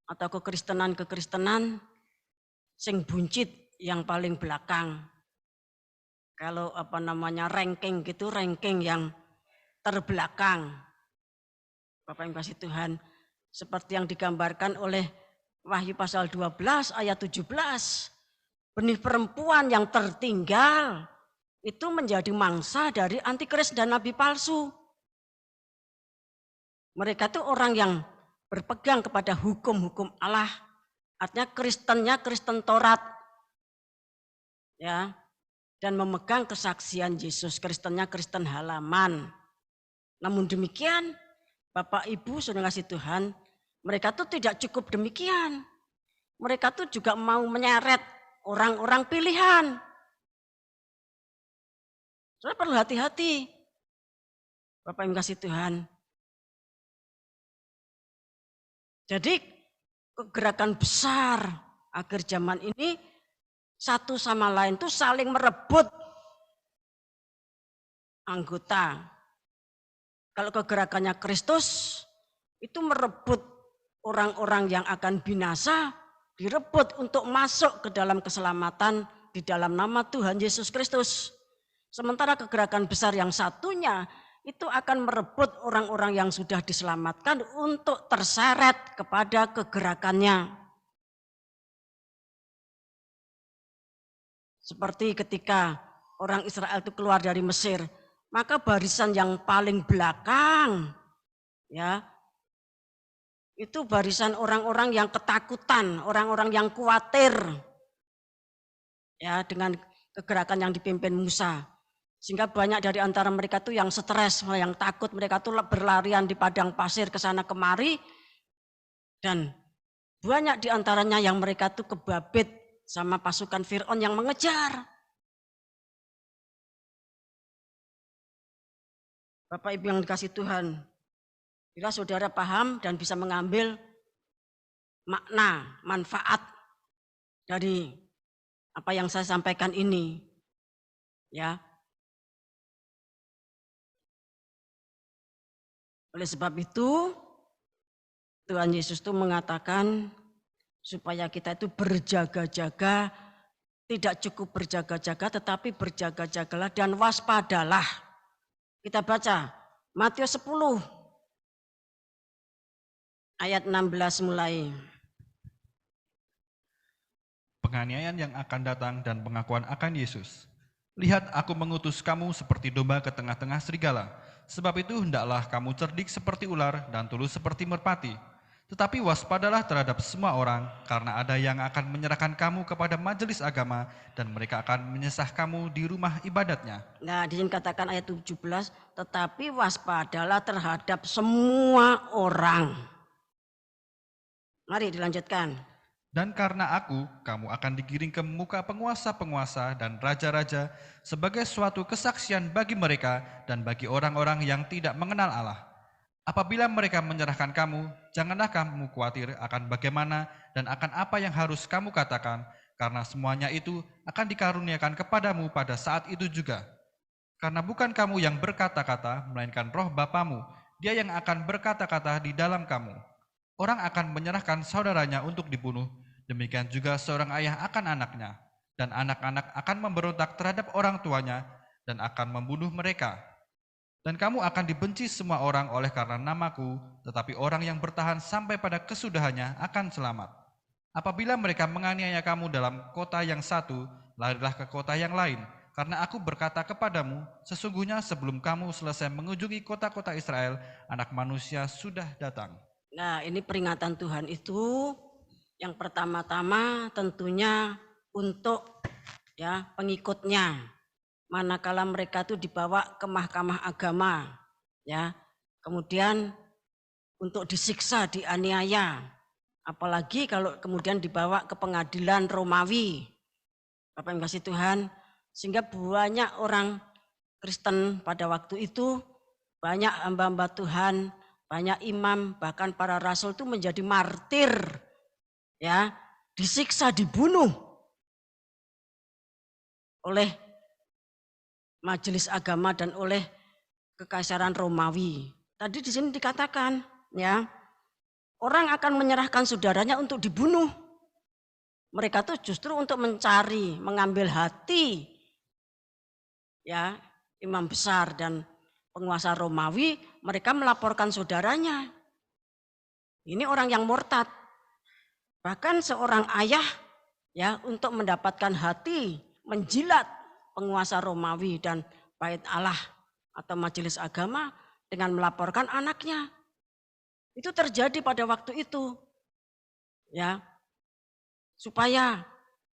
atau kekristenan sing buncit yang paling belakang. Kalau ranking gitu, ranking yang terbelakang. Bapak yang kasih Tuhan, seperti yang digambarkan oleh Wahyu pasal 12 ayat 17. Benih perempuan yang tertinggal itu menjadi mangsa dari antikris dan nabi palsu. Mereka itu orang yang berpegang kepada hukum-hukum Allah. Artinya Kristennya Kristen Taurat. Ya. Dan memegang kesaksian Yesus, Kristennya Kristen halaman. Namun demikian, Bapak Ibu sudah kasih Tuhan, mereka tuh tidak cukup demikian. Mereka tuh juga mau menyeret orang-orang pilihan. Saudara perlu hati-hati. Bapak yang kasih Tuhan. Jadi kegerakan besar akhir zaman ini satu sama lain tuh saling merebut anggota. Kalau kegerakannya Kristus itu merebut orang-orang yang akan binasa, direbut untuk masuk ke dalam keselamatan di dalam nama Tuhan Yesus Kristus. Sementara kegerakan besar yang satunya itu akan merebut orang-orang yang sudah diselamatkan untuk terseret kepada kegerakannya. Seperti ketika orang Israel itu keluar dari Mesir, maka barisan yang paling belakang, ya, itu barisan orang-orang yang ketakutan, orang-orang yang khawatir, ya, dengan kegerakan yang dipimpin Musa. Sehingga banyak dari antara mereka tuh yang stres, yang takut, mereka tuh berlarian di padang pasir ke sana kemari, dan banyak di antaranya yang mereka tuh kebabit sama pasukan Fir'aun yang mengejar. Bapak Ibu yang dikasih Tuhan, bila saudara paham dan bisa mengambil makna, manfaat dari apa yang saya sampaikan ini, ya. Oleh sebab itu, Tuhan Yesus itu mengatakan supaya kita itu berjaga-jaga, tidak cukup berjaga-jaga tetapi berjaga-jagalah dan waspadalah. Kita baca Matius 10 ayat 16 mulai. Penganiayaan yang akan datang dan pengakuan akan Yesus. Lihat, aku mengutus kamu seperti domba ke tengah-tengah serigala. Sebab itu hendaklah kamu cerdik seperti ular dan tulus seperti merpati. Tetapi waspadalah terhadap semua orang, karena ada yang akan menyerahkan kamu kepada majelis agama dan mereka akan menyesah kamu di rumah ibadatnya. Nah, di sini katakan ayat 17, tetapi waspadalah terhadap semua orang. Mari dilanjutkan. Dan karena aku, kamu akan digiring ke muka penguasa-penguasa dan raja-raja sebagai suatu kesaksian bagi mereka dan bagi orang-orang yang tidak mengenal Allah. Apabila mereka menyerahkan kamu, janganlah kamu khawatir akan bagaimana dan akan apa yang harus kamu katakan, karena semuanya itu akan dikaruniakan kepadamu pada saat itu juga. Karena bukan kamu yang berkata-kata, melainkan roh Bapamu, dia yang akan berkata-kata di dalam kamu. Orang akan menyerahkan saudaranya untuk dibunuh, demikian juga seorang ayah akan anaknya, dan anak-anak akan memberontak terhadap orang tuanya dan akan membunuh mereka. Dan kamu akan dibenci semua orang oleh karena namaku, tetapi orang yang bertahan sampai pada kesudahannya akan selamat. Apabila mereka menganiaya kamu dalam kota yang satu, larilah ke kota yang lain, karena aku berkata kepadamu, sesungguhnya sebelum kamu selesai mengunjungi kota-kota Israel, Anak Manusia sudah datang. Nah, ini peringatan Tuhan itu yang pertama-tama tentunya untuk ya pengikutnya. Manakala mereka itu dibawa ke mahkamah agama, ya, kemudian untuk disiksa, dianiaya, apalagi kalau kemudian dibawa ke pengadilan Romawi, Bapak yang kasih Tuhan, sehingga banyak orang Kristen pada waktu itu, banyak hamba-hamba Tuhan, banyak imam, bahkan para rasul itu menjadi martir, ya, disiksa, dibunuh oleh majelis agama dan oleh kekaisaran Romawi. Tadi di sini dikatakan, ya, orang akan menyerahkan saudaranya untuk dibunuh. Mereka tuh justru untuk mencari, mengambil hati, ya, imam besar dan penguasa Romawi. Mereka melaporkan saudaranya. Ini orang yang murtad. Bahkan seorang ayah, ya, untuk mendapatkan hati, menjilat penguasa Romawi dan bait Allah atau majelis agama dengan melaporkan anaknya. Itu terjadi pada waktu itu, ya, supaya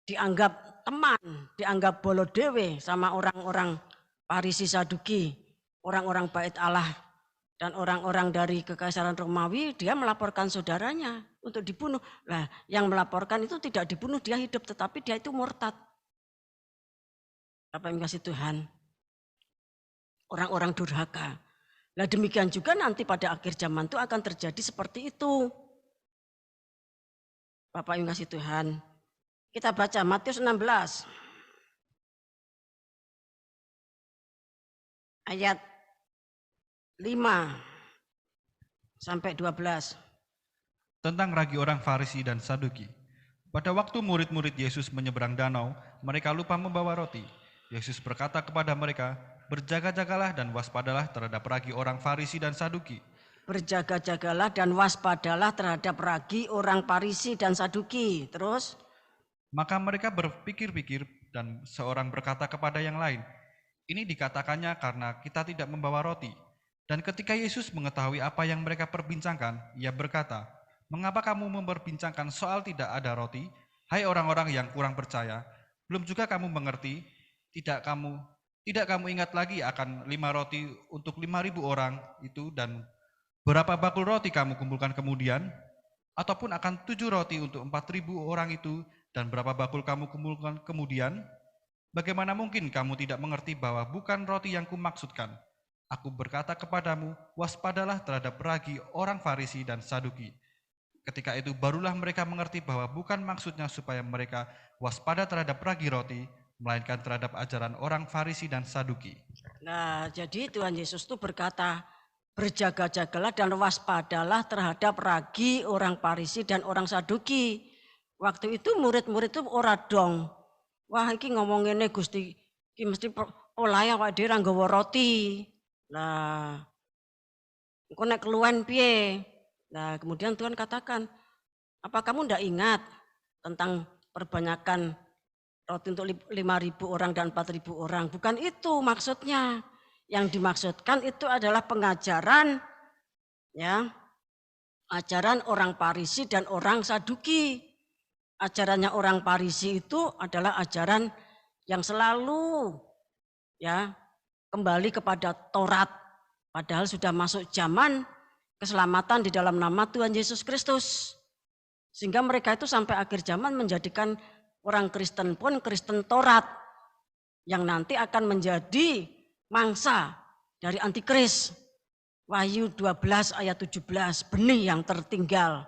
dianggap teman, dianggap bolodewe sama orang-orang Parisi Saduki, orang-orang bait Allah dan orang-orang dari kekaisaran Romawi. Dia melaporkan saudaranya untuk dibunuh. Nah, yang melaporkan itu tidak dibunuh, dia hidup, tetapi dia itu murtad. Apa yang kasih Tuhan? Orang-orang durhaka. Nah, demikian juga nanti pada akhir zaman itu akan terjadi seperti itu. Bapak yang kasih Tuhan. Kita baca Matius 16. ayat 5 sampai 12. Tentang ragi orang Farisi dan Saduki. Pada waktu murid-murid Yesus menyeberang danau, mereka lupa membawa roti. Yesus berkata kepada mereka, "Berjaga-jagalah dan waspadalah terhadap ragi orang Farisi dan Saduki." Berjaga-jagalah dan waspadalah terhadap ragi orang Farisi dan Saduki. Terus, Maka mereka berpikir-pikir dan seorang berkata kepada yang lain, "Ini dikatakannya karena kita tidak membawa roti." Dan ketika Yesus mengetahui apa yang mereka perbincangkan, ia berkata, "Mengapa kamu memperbincangkan soal tidak ada roti? Hai orang-orang yang kurang percaya, belum juga kamu mengerti? Tidak kamu ingat lagi akan 5 roti untuk 5.000 orang itu dan berapa bakul roti kamu kumpulkan kemudian? Ataupun akan 7 roti untuk 4.000 orang itu dan berapa bakul kamu kumpulkan kemudian? Bagaimana mungkin kamu tidak mengerti bahwa bukan roti yang kumaksudkan? Aku berkata kepadamu, waspadalah terhadap ragi orang Farisi dan Saduki." Ketika itu barulah mereka mengerti bahwa bukan maksudnya supaya mereka waspada terhadap ragi roti, melainkan terhadap ajaran orang Farisi dan Saduki. nah jadi Tuhan Yesus itu berkata, berjaga-jagalah dan waspadalah terhadap ragi orang Farisi dan orang Saduki. Waktu itu murid-murid itu ora dong. Wah, iki ngomongene Gusti, iki mesti olahe awake dhewe ra nggawa roti. Lah, engko nek keluwen piye? Nah, kemudian Tuhan katakan, apa kamu ndak ingat tentang perbanyakan roti untuk 5.000 orang dan 4.000 orang? Bukan itu maksudnya. Yang dimaksudkan itu adalah pengajaran, ya, ajaran orang Farisi dan orang Saduki. Ajarannya orang Farisi itu adalah ajaran yang selalu, ya, kembali kepada Taurat, padahal sudah masuk zaman keselamatan di dalam nama Tuhan Yesus Kristus. Sehingga mereka itu sampai akhir zaman menjadikan orang Kristen pun Kristen Taurat yang nanti akan menjadi mangsa dari antikris. Wahyu 12 ayat 17, benih yang tertinggal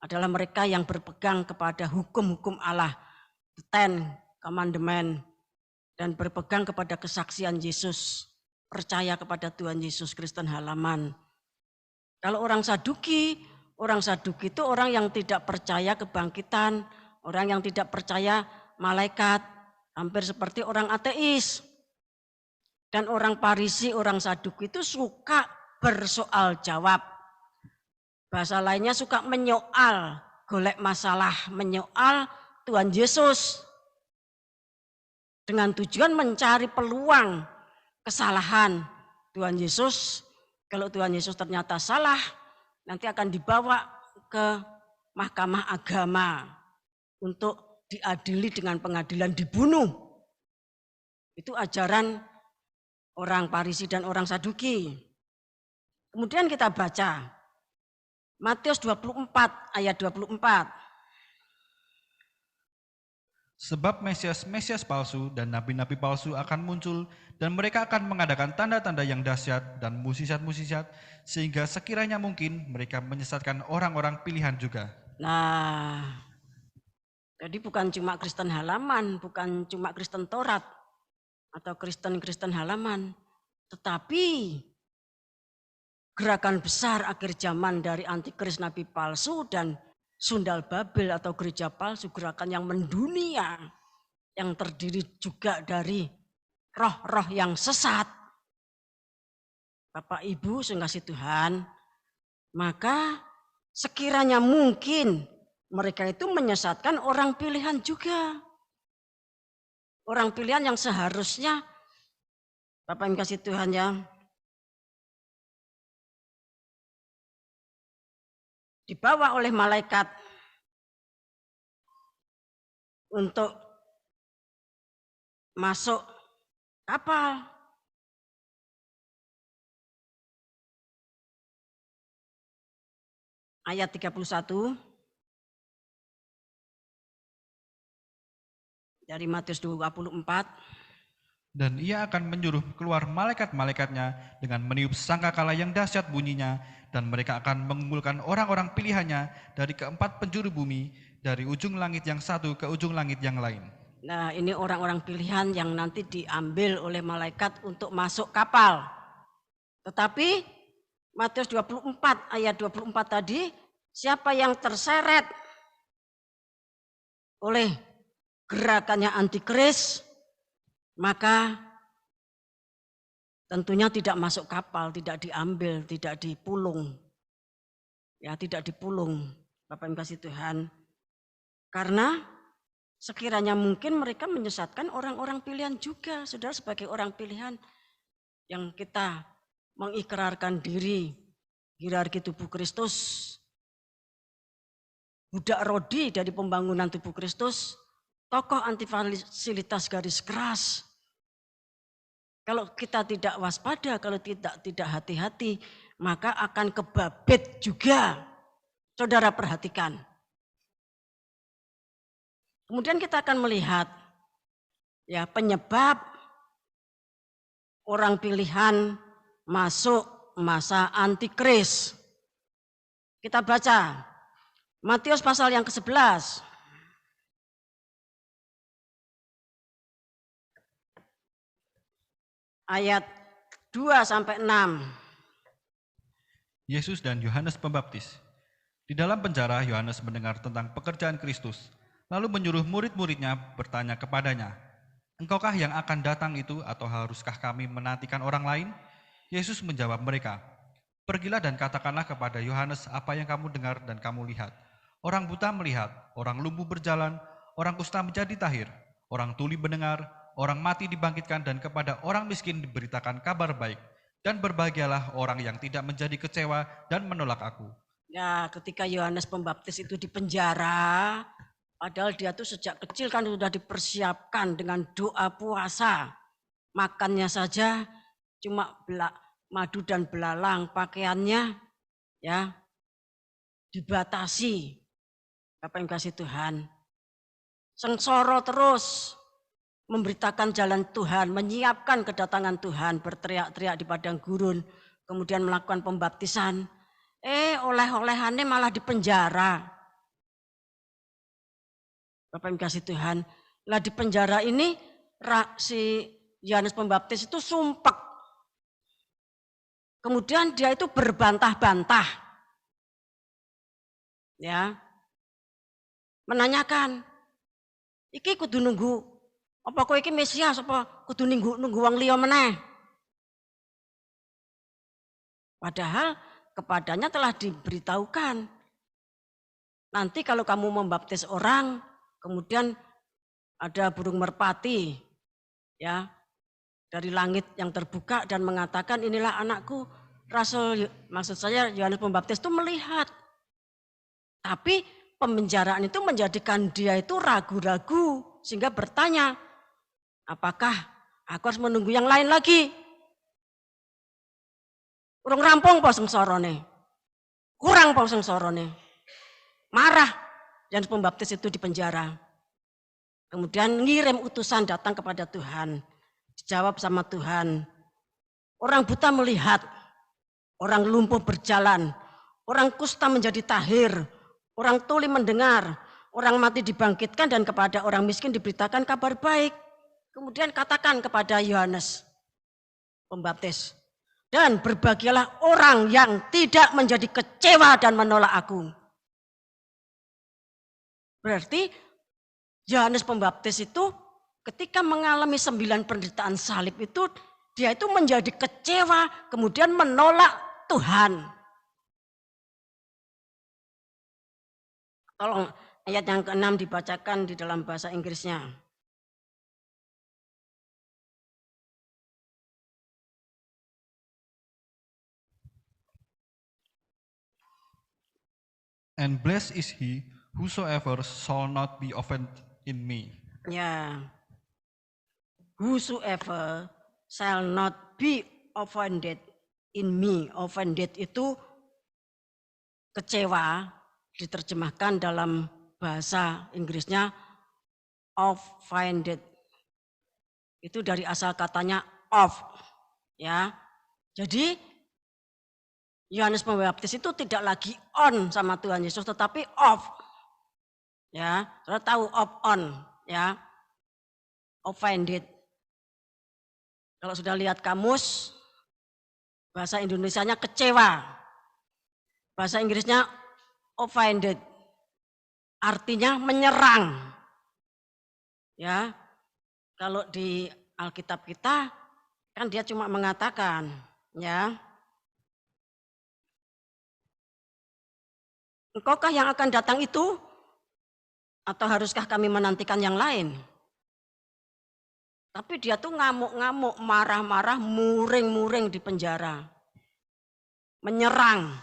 adalah mereka yang berpegang kepada hukum-hukum Allah, the Ten Commandment, dan berpegang kepada kesaksian Yesus, percaya kepada Tuhan Yesus Kristen halaman. Kalau orang Saduki itu orang yang tidak percaya kebangkitan, orang yang tidak percaya malaikat, hampir seperti orang ateis. Dan orang Farisi, orang Saduki itu suka bersoal jawab. Bahasa lainnya suka menyoal, golek masalah, menyoal Tuhan Yesus. Dengan tujuan mencari peluang kesalahan Tuhan Yesus. Kalau Tuhan Yesus ternyata salah, nanti akan dibawa ke mahkamah agama untuk diadili dengan pengadilan dibunuh. Itu ajaran orang Farisi dan orang Saduki. Kemudian kita baca Matius 24 ayat 24. Sebab Mesias palsu dan nabi-nabi palsu akan muncul dan mereka akan mengadakan tanda-tanda yang dahsyat dan musisat-musisat sehingga sekiranya mungkin mereka menyesatkan orang-orang pilihan juga. Nah, jadi bukan cuma Kristen halaman, bukan cuma Kristen Taurat atau Kristen halaman, tetapi gerakan besar akhir zaman dari antikris nabi palsu dan Sundal Babel atau gereja palsu, gerakan yang mendunia, yang terdiri juga dari roh-roh yang sesat. Bapak Ibu sungguh Tuhan, maka sekiranya mungkin mereka itu menyesatkan orang pilihan juga. Orang pilihan yang seharusnya, Bapak Ibu kasih Tuhan ya, dibawa oleh malaikat untuk masuk kapal. Ayat 31 dari Matius 24. Dan ia akan menyuruh keluar malaikat-malaikatnya dengan meniup sangkakala yang dahsyat bunyinya, dan mereka akan mengumpulkan orang-orang pilihannya dari keempat penjuru bumi, dari ujung langit yang satu ke ujung langit yang lain. Nah, ini orang-orang pilihan yang nanti diambil oleh malaikat untuk masuk kapal. Tetapi Matius 24 ayat 24 tadi, siapa yang terseret oleh gerakannya antikris, maka tentunya tidak masuk kapal, tidak diambil, tidak dipulung. Ya, tidak dipulung, Bapak Ibu kasih Tuhan. Karena sekiranya mungkin mereka menyesatkan orang-orang pilihan juga, saudara, sebagai orang pilihan yang kita mengikrarkan diri hierarki tubuh Kristus, budak rodi dari pembangunan tubuh Kristus, tokoh antifasilitas garis keras. Kalau kita tidak waspada, kalau tidak hati-hati, maka akan kebabit juga. Saudara perhatikan. Kemudian kita akan melihat ya penyebab orang pilihan masuk masa antikris. Kita baca Matius pasal yang ke-11. Ayat 2-6. Yesus dan Yohanes Pembaptis. Di dalam penjara Yohanes mendengar tentang pekerjaan Kristus, lalu menyuruh murid-muridnya bertanya kepadanya, "Engkaukah yang akan datang itu atau haruskah kami menantikan orang lain?" Yesus menjawab mereka, "Pergilah dan katakanlah kepada Yohanes apa yang kamu dengar dan kamu lihat. Orang buta melihat, orang lumpuh berjalan, orang kusta menjadi tahir, orang tuli mendengar, orang mati dibangkitkan, dan kepada orang miskin diberitakan kabar baik. Dan berbahagialah orang yang tidak menjadi kecewa dan menolak aku." Ya, ketika Yohanes Pembaptis itu di penjara, padahal dia tuh sejak kecil kan sudah dipersiapkan dengan doa puasa. Makannya saja cuma madu dan belalang, pakaiannya ya dibatasi. Bapak yang kasih Tuhan. Sengsara terus memberitakan jalan Tuhan, menyiapkan kedatangan Tuhan, berteriak-teriak di padang gurun, kemudian melakukan pembaptisan. Oleh-olehannya malah di penjara. Bapak yang kasih Tuhan. Lah di penjara ini si Yohanes Pembaptis itu sumpek. Kemudian dia itu berbantah-bantah. Ya. Menanyakan, "Iki kudu nunggu apa kowe iki Mesias apa kudu nunggu wong liya meneh?" Padahal kepadanya telah diberitahukan, nanti kalau kamu membaptis orang, kemudian ada burung merpati ya dari langit yang terbuka dan mengatakan, "Inilah anakku." Rasul, maksud saya Yohanes Pembaptis itu melihat. Tapi pemenjaraan itu menjadikan dia itu ragu-ragu sehingga bertanya, "Apakah aku harus menunggu yang lain lagi? Urung rampung po sengsorone. Kurang po sengsorone." Marah Yohanes Pembaptis itu di penjara. Kemudian ngirim utusan datang kepada Tuhan. Dijawab sama Tuhan. Orang buta melihat, orang lumpuh berjalan, orang kusta menjadi tahir, orang tuli mendengar, orang mati dibangkitkan, dan kepada orang miskin diberitakan kabar baik. Kemudian katakan kepada Yohanes Pembaptis, "Dan berbahagialah orang yang tidak menjadi kecewa dan menolak aku." Berarti Yohanes Pembaptis itu ketika mengalami 9 penderitaan salib itu, dia itu menjadi kecewa, kemudian menolak Tuhan. Tolong ayat yang ke-6 dibacakan di dalam bahasa Inggrisnya. "And blessed is he whosoever shall not be offended in me." Ya, whosoever shall not be offended in me. Offended itu kecewa, diterjemahkan dalam bahasa Inggrisnya offended. Itu dari asal katanya off, ya. Jadi Yohanes Pembaptis itu tidak lagi on sama Tuhan Yesus, tetapi off. Ya, saudara tahu off on, ya. Offended. Kalau sudah lihat kamus, Bahasa Indonesianya kecewa. Bahasa Inggrisnya offended. Artinya menyerang. Ya. Kalau di Alkitab kita kan dia cuma mengatakan, ya. Engkaukah yang akan datang itu? Atau haruskah kami menantikan yang lain? Tapi dia tuh ngamuk-ngamuk, marah-marah, muring-muring di penjara. Menyerang,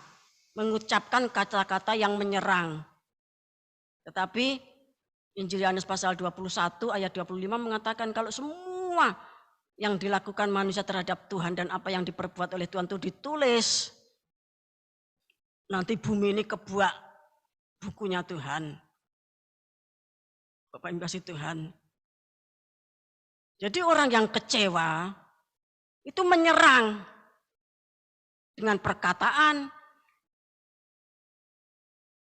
mengucapkan kata-kata yang menyerang. Tetapi Injil Yohanes pasal 21 ayat 25 mengatakan kalau semua yang dilakukan manusia terhadap Tuhan dan apa yang diperbuat oleh Tuhan itu ditulis, nanti bumi ini kebuak bukunya Tuhan. Bapak Ibu kasih Tuhan. Jadi orang yang kecewa itu menyerang dengan perkataan.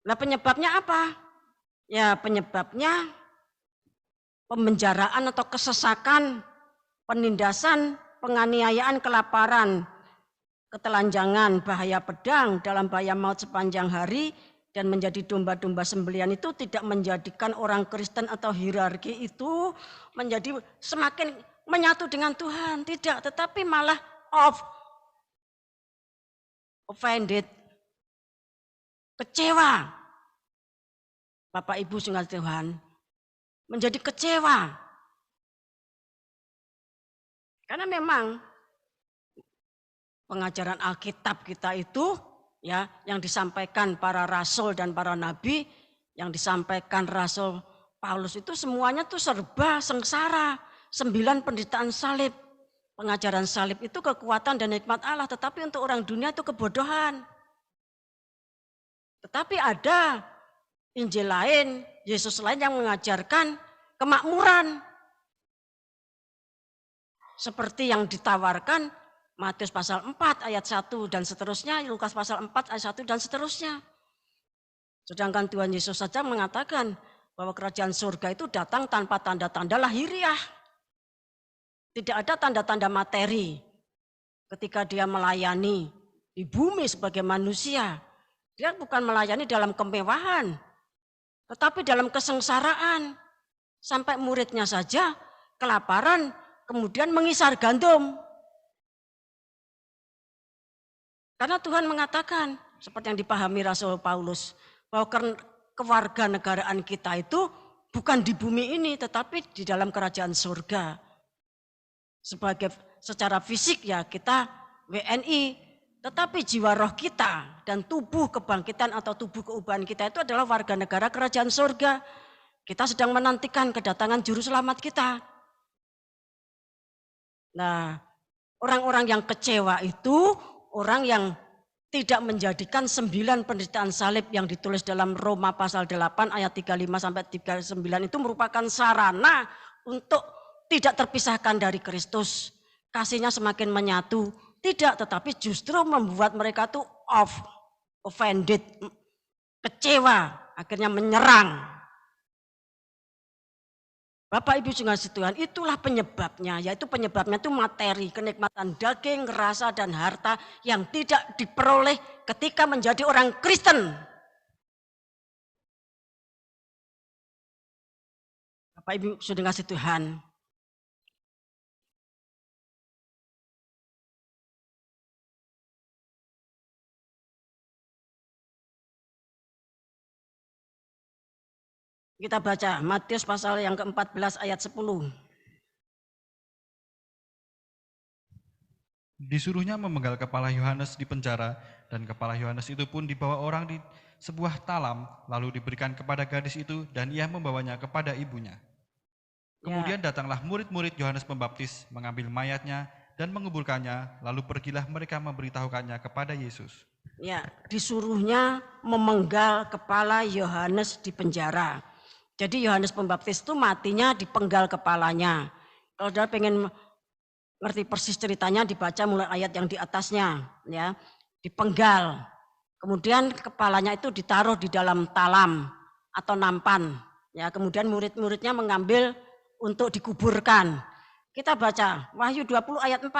Nah, penyebabnya apa? Ya, penyebabnya pemenjaraan atau kesesakan, penindasan, penganiayaan, kelaparan, ketelanjangan, bahaya pedang, dalam bahaya maut sepanjang hari, dan menjadi domba-domba sembelihan itu tidak menjadikan orang Kristen atau hierarki itu menjadi semakin menyatu dengan Tuhan. Tidak, tetapi malah offended, kecewa. Bapak Ibu sungguh Tuhan, menjadi kecewa. Karena memang pengajaran Alkitab kita itu ya yang disampaikan para rasul dan para nabi, yang disampaikan Rasul Paulus itu semuanya tuh serba sengsara. 9 penderitaan salib. Pengajaran salib itu kekuatan dan hikmat Allah, tetapi untuk orang dunia itu kebodohan. Tetapi ada Injil lain, Yesus lain yang mengajarkan kemakmuran. Seperti yang ditawarkan Matius pasal 4 ayat 1 dan seterusnya, Lukas pasal 4 ayat 1 dan seterusnya. Sedangkan Tuhan Yesus saja mengatakan bahwa kerajaan surga itu datang tanpa tanda-tanda lahiriah. Tidak ada tanda-tanda materi ketika dia melayani di bumi sebagai manusia. Dia bukan melayani dalam kemewahan, tetapi dalam kesengsaraan. Sampai muridnya saja kelaparan, kemudian mengisar gandum. Karena Tuhan mengatakan, seperti yang dipahami Rasul Paulus, bahwa kewarganegaraan kita itu bukan di bumi ini, tetapi di dalam kerajaan surga. Secara fisik ya kita WNI, tetapi jiwa roh kita dan tubuh kebangkitan atau tubuh keubahan kita itu adalah warga negara kerajaan surga. Kita sedang menantikan kedatangan juru selamat kita. Nah, orang-orang yang kecewa itu orang yang tidak menjadikan 9 penderitaan salib yang ditulis dalam Roma pasal 8 ayat 35 sampai 39 itu merupakan sarana untuk tidak terpisahkan dari Kristus. Kasihnya semakin menyatu. Tidak, tetapi justru membuat mereka tuh offended, kecewa, akhirnya menyerang. Bapak Ibu sungguh Tuhan, itulah penyebabnya, yaitu penyebabnya itu materi, kenikmatan daging, rasa dan harta yang tidak diperoleh ketika menjadi orang Kristen. Bapak Ibu sudah kasih Tuhan. Kita baca Matius pasal yang ke-14 ayat 10. Disuruhnya memenggal kepala Yohanes di penjara, dan kepala Yohanes itu pun dibawa orang di sebuah talam, lalu diberikan kepada gadis itu, dan ia membawanya kepada ibunya. Kemudian datanglah murid-murid Yohanes Pembaptis, mengambil mayatnya dan menguburkannya, lalu pergilah mereka memberitahukannya kepada Yesus. Ya, disuruhnya memenggal kepala Yohanes di penjara. Jadi Yohanes Pembaptis itu matinya dipenggal kepalanya. Kalau saudara pengen ngerti persis ceritanya, dibaca mulai ayat yang di atasnya, ya, dipenggal. Kemudian kepalanya itu ditaruh di dalam talam atau nampan. Ya, kemudian murid-muridnya mengambil untuk dikuburkan. Kita baca Wahyu 20 ayat 4.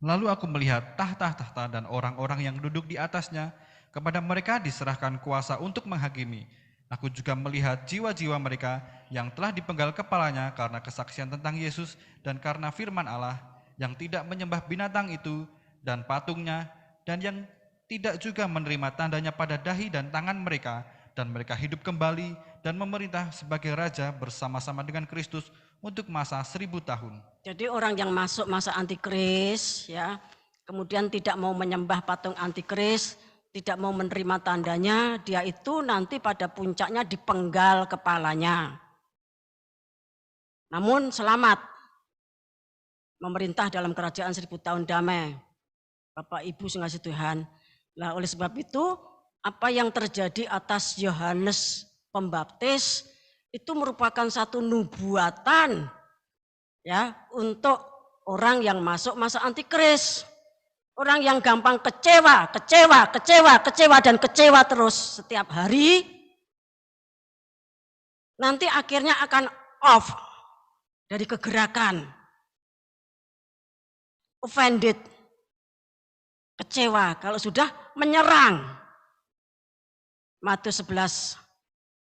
Lalu aku melihat tahta-tahta dan orang-orang yang duduk di atasnya, kepada mereka diserahkan kuasa untuk menghakimi. Aku juga melihat jiwa-jiwa mereka yang telah dipenggal kepalanya karena kesaksian tentang Yesus dan karena firman Allah, yang tidak menyembah binatang itu dan patungnya, dan yang tidak juga menerima tandanya pada dahi dan tangan mereka, dan mereka hidup kembali dan memerintah sebagai raja bersama-sama dengan Kristus untuk masa 1000 tahun. Jadi orang yang masuk masa antikris, ya, kemudian tidak mau menyembah patung antikris, tidak mau menerima tandanya, dia itu nanti pada puncaknya dipenggal kepalanya. Namun selamat, memerintah dalam kerajaan 1000 tahun damai. Bapak Ibu sungguh Tuhan. Nah, oleh sebab itu, apa yang terjadi atas Yohanes Pembaptis itu merupakan satu nubuatan, ya, untuk orang yang masuk masa antikris. Orang yang gampang kecewa dan kecewa terus setiap hari, nanti akhirnya akan off dari kegerakan. Offended, kecewa kalau sudah menyerang. Matius 11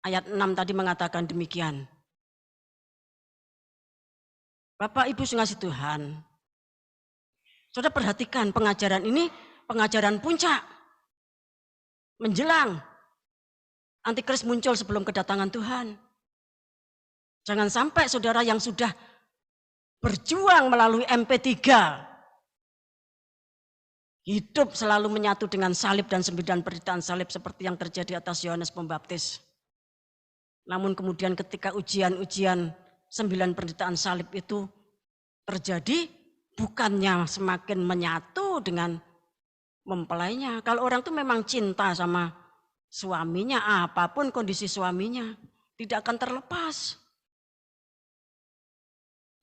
ayat 6 tadi mengatakan demikian. Bapak Ibu sungguh Tuhan, saudara perhatikan pengajaran ini, pengajaran puncak. Menjelang antikris muncul sebelum kedatangan Tuhan. Jangan sampai saudara yang sudah berjuang melalui MP3, hidup selalu menyatu dengan salib dan 9 penderitaan salib seperti yang terjadi atas Yohanes Pembaptis. Namun kemudian ketika ujian-ujian 9 penderitaan salib itu terjadi, bukannya semakin menyatu dengan mempelainya. Kalau orang itu memang cinta sama suaminya, apapun kondisi suaminya, tidak akan terlepas.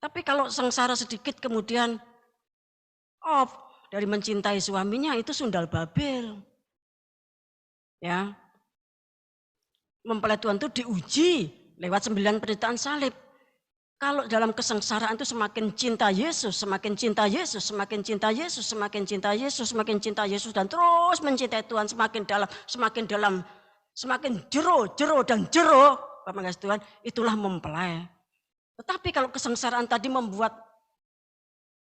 Tapi kalau sengsara sedikit kemudian off dari mencintai suaminya, itu sundal babel. Ya. Mempelai Tuhan itu diuji lewat 9 penderitaan salib. Kalau dalam kesengsaraan itu semakin cinta Yesus, semakin cinta Yesus, semakin cinta Yesus, semakin cinta Yesus, semakin cinta Yesus, dan terus mencintai Tuhan semakin dalam, semakin jero dan jero, Bapak kasih Tuhan, itulah mempelai. Tetapi kalau kesengsaraan tadi membuat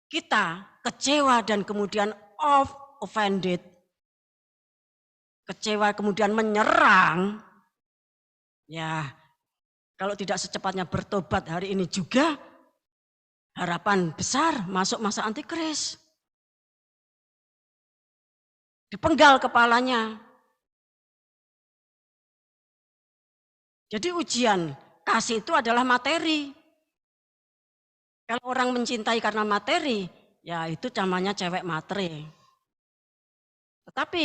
kita kecewa dan kemudian offended, kecewa kemudian menyerang, ya, kalau tidak secepatnya bertobat hari ini juga, harapan besar masuk masa antikris. Dipenggal kepalanya. Jadi ujian kasih itu adalah materi. Kalau orang mencintai karena materi, ya itu namanya cewek materi. Tetapi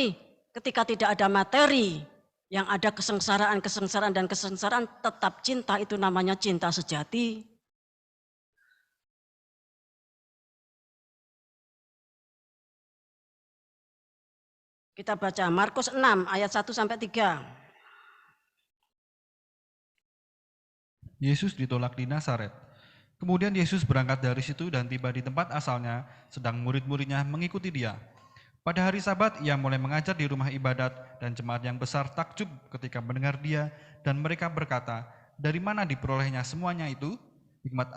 ketika tidak ada materi, yang ada kesengsaraan dan kesengsaraan, tetap cinta, itu namanya cinta sejati. Kita baca Markus 6 ayat 1 sampai 3. Yesus ditolak di Nazaret. Kemudian Yesus berangkat dari situ dan tiba di tempat asalnya, sedang murid-muridnya mengikuti dia. Pada hari Sabat ia mulai mengajar di rumah ibadat, dan jemaat yang besar takjub ketika mendengar dia, dan mereka berkata, dari mana diperolehnya semuanya itu? Hikmat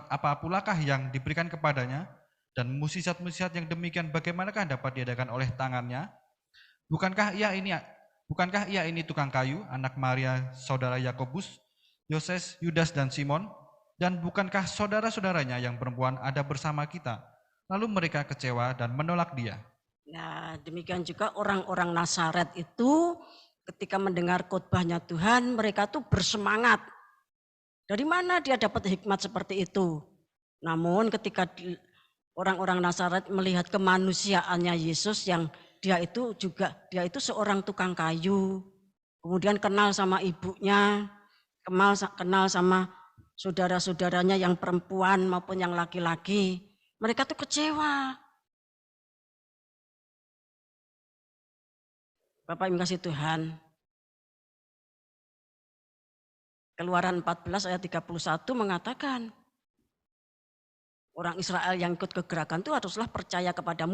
apa pulakah yang diberikan kepadanya? Dan musisat-musisat yang demikian bagaimanakah dapat diadakan oleh tangannya? Bukankah ia ini tukang kayu, anak Maria, saudara Yakobus, Yoses, Yudas, dan Simon? Dan bukankah saudara-saudaranya yang perempuan ada bersama kita? Lalu mereka kecewa dan menolak dia. Nah, demikian juga orang-orang Nazaret itu ketika mendengar khotbahnya Tuhan, mereka tuh bersemangat. Dari mana dia dapat hikmat seperti itu? Namun ketika orang-orang Nazaret melihat kemanusiaannya Yesus, yang dia itu seorang tukang kayu, kemudian kenal sama ibunya, kenal sama saudara-saudaranya yang perempuan maupun yang laki-laki, mereka tuh kecewa. Bapak Ibu kasih Tuhan. Keluaran 14 ayat 31 mengatakan, Orang Israel yang ikut ke gerakan itu haruslah percaya kepada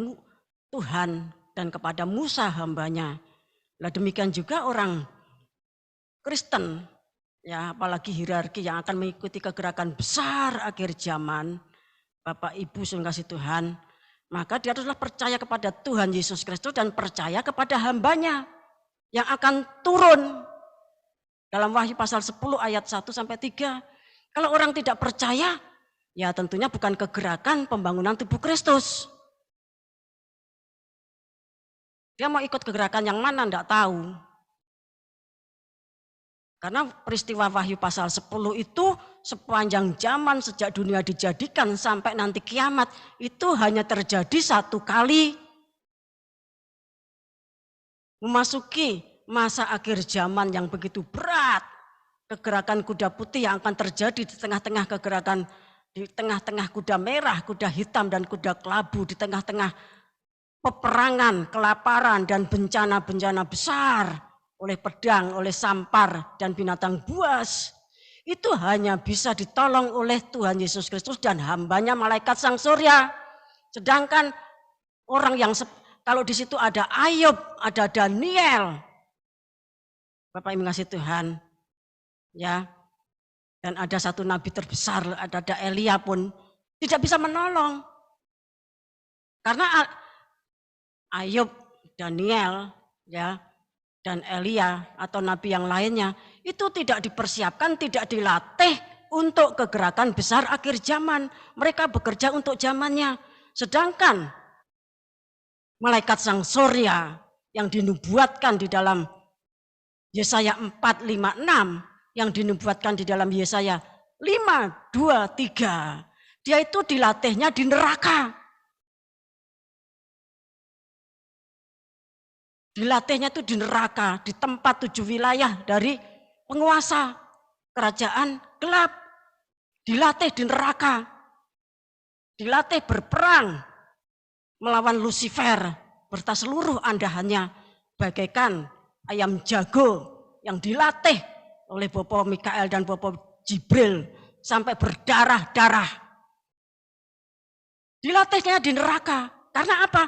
Tuhan dan kepada Musa hambanya. Lah demikian juga orang Kristen, ya apalagi hierarki yang akan mengikuti kegerakan besar akhir zaman, Bapak Ibu yang kasih Tuhan, maka dia haruslah percaya kepada Tuhan Yesus Kristus dan percaya kepada hambanya yang akan turun dalam Wahyu pasal 10 ayat 1 sampai 3. Kalau orang tidak percaya, ya tentunya bukan kegerakan pembangunan tubuh Kristus. Dia mau ikut kegerakan yang mana enggak tahu. Karena peristiwa Wahyu pasal 10 itu sepanjang zaman sejak dunia dijadikan sampai nanti kiamat itu hanya terjadi satu kali. Memasuki masa akhir zaman yang begitu berat, kegerakan kuda putih yang akan terjadi di tengah-tengah kegerakan, di tengah-tengah kuda merah, kuda hitam dan kuda kelabu, di tengah-tengah peperangan, kelaparan dan bencana-bencana besar oleh pedang, oleh sampar dan binatang buas. Itu hanya bisa ditolong oleh Tuhan Yesus Kristus dan hambanya malaikat Sang Surya. Sedangkan orang yang kalau di situ ada Ayub, ada Daniel, Bapak Ibu kasih Tuhan, ya, dan ada satu nabi terbesar, ada Elia pun tidak bisa menolong, karena Ayub, Daniel, ya, dan Elia atau nabi yang lainnya itu tidak dipersiapkan, tidak dilatih untuk kegerakan besar akhir zaman. Mereka bekerja untuk zamannya, sedangkan malaikat Sang Surya yang dinubuatkan di dalam Yesaya 4, 5, 6, yang dinubuatkan di dalam Yesaya 5, 2, 3. Dia itu dilatihnya di neraka. Dilatihnya itu di neraka, di tempat 7 wilayah dari penguasa kerajaan gelap. Dilatih di neraka. Dilatih berperang melawan Lucifer berta seluruh andahannya bagaikan ayam jago yang dilatih oleh Bopo Mikael dan Bopo Jibril sampai berdarah-darah. Dilatihnya di neraka. Karena apa?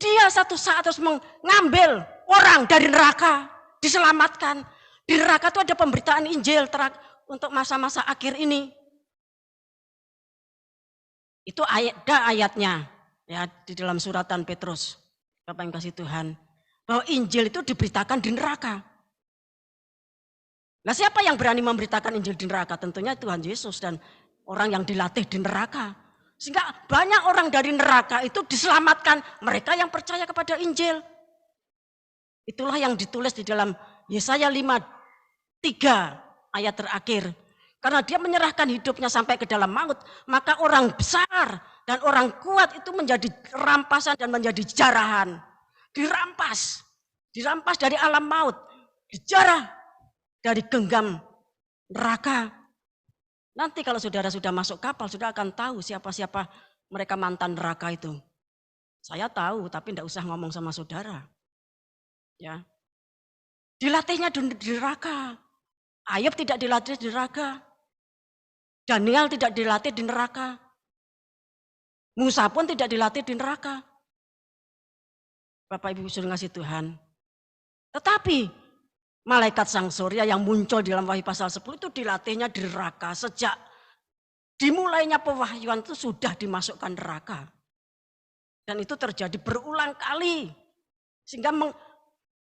Dia satu saat harus mengambil orang dari neraka, diselamatkan. Di neraka itu ada pemberitaan Injil untuk masa-masa akhir ini. Itu ayatnya. Ya, di dalam suratan Petrus, Bapak yang kasih Tuhan, bahwa Injil itu diberitakan di neraka. Nah, siapa yang berani memberitakan Injil di neraka? Tentunya Tuhan Yesus dan orang yang dilatih di neraka. Sehingga banyak orang dari neraka itu diselamatkan, mereka yang percaya kepada Injil. Itulah yang ditulis di dalam Yesaya 5, 3 ayat terakhir. Karena dia menyerahkan hidupnya sampai ke dalam maut, maka orang besar dan orang kuat itu menjadi rampasan dan menjadi jarahan. Dirampas dari alam maut, dijarah dari genggam neraka. Nanti kalau saudara sudah masuk kapal, sudah akan tahu siapa-siapa mereka mantan neraka itu. Saya tahu, tapi tidak usah ngomong sama saudara. Ya, dilatihnya di neraka. Ayub tidak dilatih di neraka. Daniel tidak dilatih di neraka. Musa pun tidak dilatih di neraka. Bapak Ibu sudah ngasih Tuhan. Tetapi malaikat Sang Surya yang muncul di dalam Wahyu pasal 10 itu dilatihnya di neraka. Sejak dimulainya pewahyuan itu sudah dimasukkan neraka. Dan itu terjadi berulang kali. Sehingga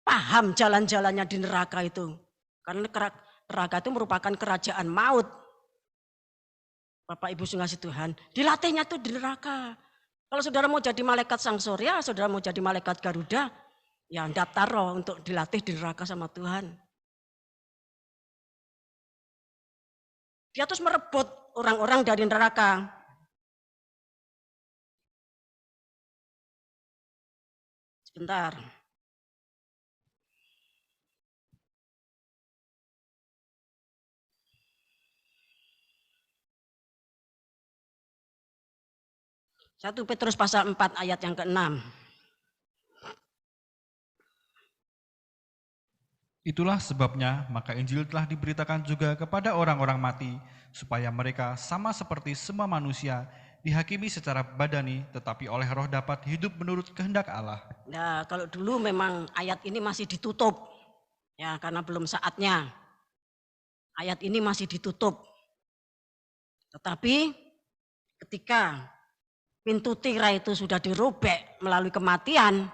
paham jalan-jalannya di neraka itu. Karena neraka itu merupakan kerajaan maut. Bapak Ibu sungguh Tuhan, dilatihnya tuh di neraka. Kalau saudara mau jadi malaikat Sang Surya, saudara mau jadi malaikat Garuda, ya daftar roh untuk dilatih di neraka sama Tuhan. Dia terus merebut orang-orang dari neraka. Sebentar. Satu Petrus pasal 4 ayat yang ke-6. Itulah sebabnya maka Injil telah diberitakan juga kepada orang-orang mati, supaya mereka sama seperti semua manusia dihakimi secara badani, tetapi oleh roh dapat hidup menurut kehendak Allah. Nah, kalau dulu memang ayat ini masih ditutup, ya karena belum saatnya. Ayat ini masih ditutup. Tetapi ketika pintu tirai itu sudah dirobek melalui kematian,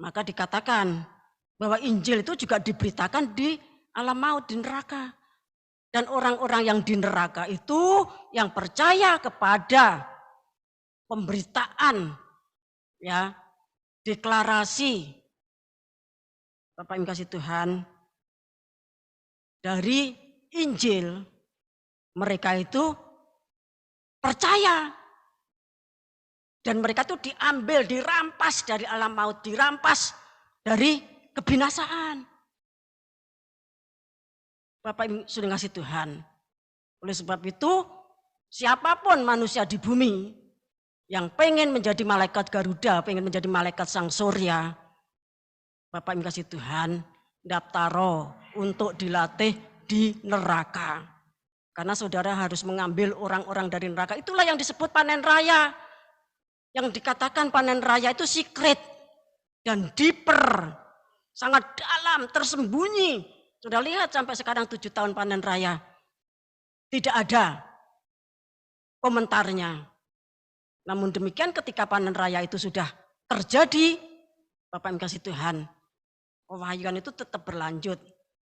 maka dikatakan bahwa Injil itu juga diberitakan di alam maut, di neraka. Dan orang-orang yang di neraka itu yang percaya kepada pemberitaan, ya, deklarasi, Bapak Ibu kasih Tuhan, dari Injil, mereka itu percaya. Dan mereka itu diambil, dirampas dari alam maut, dirampas dari kebinasaan. Bapak Ibu sudah ngasih Tuhan. Oleh sebab itu, siapapun manusia di bumi yang pengen menjadi malaikat Garuda, pengen menjadi malaikat Sang Surya, Bapak Ibu kasih Tuhan, daftaro untuk dilatih di neraka. Karena saudara harus mengambil orang-orang dari neraka. Itulah yang disebut panen raya. Yang dikatakan panen raya itu secret dan deeper, sangat dalam, tersembunyi. Sudah lihat sampai sekarang 7 tahun panen raya. Tidak ada komentarnya. Namun demikian ketika panen raya itu sudah terjadi, Bapak Ibu kasih Tuhan, pewahyuan itu tetap berlanjut.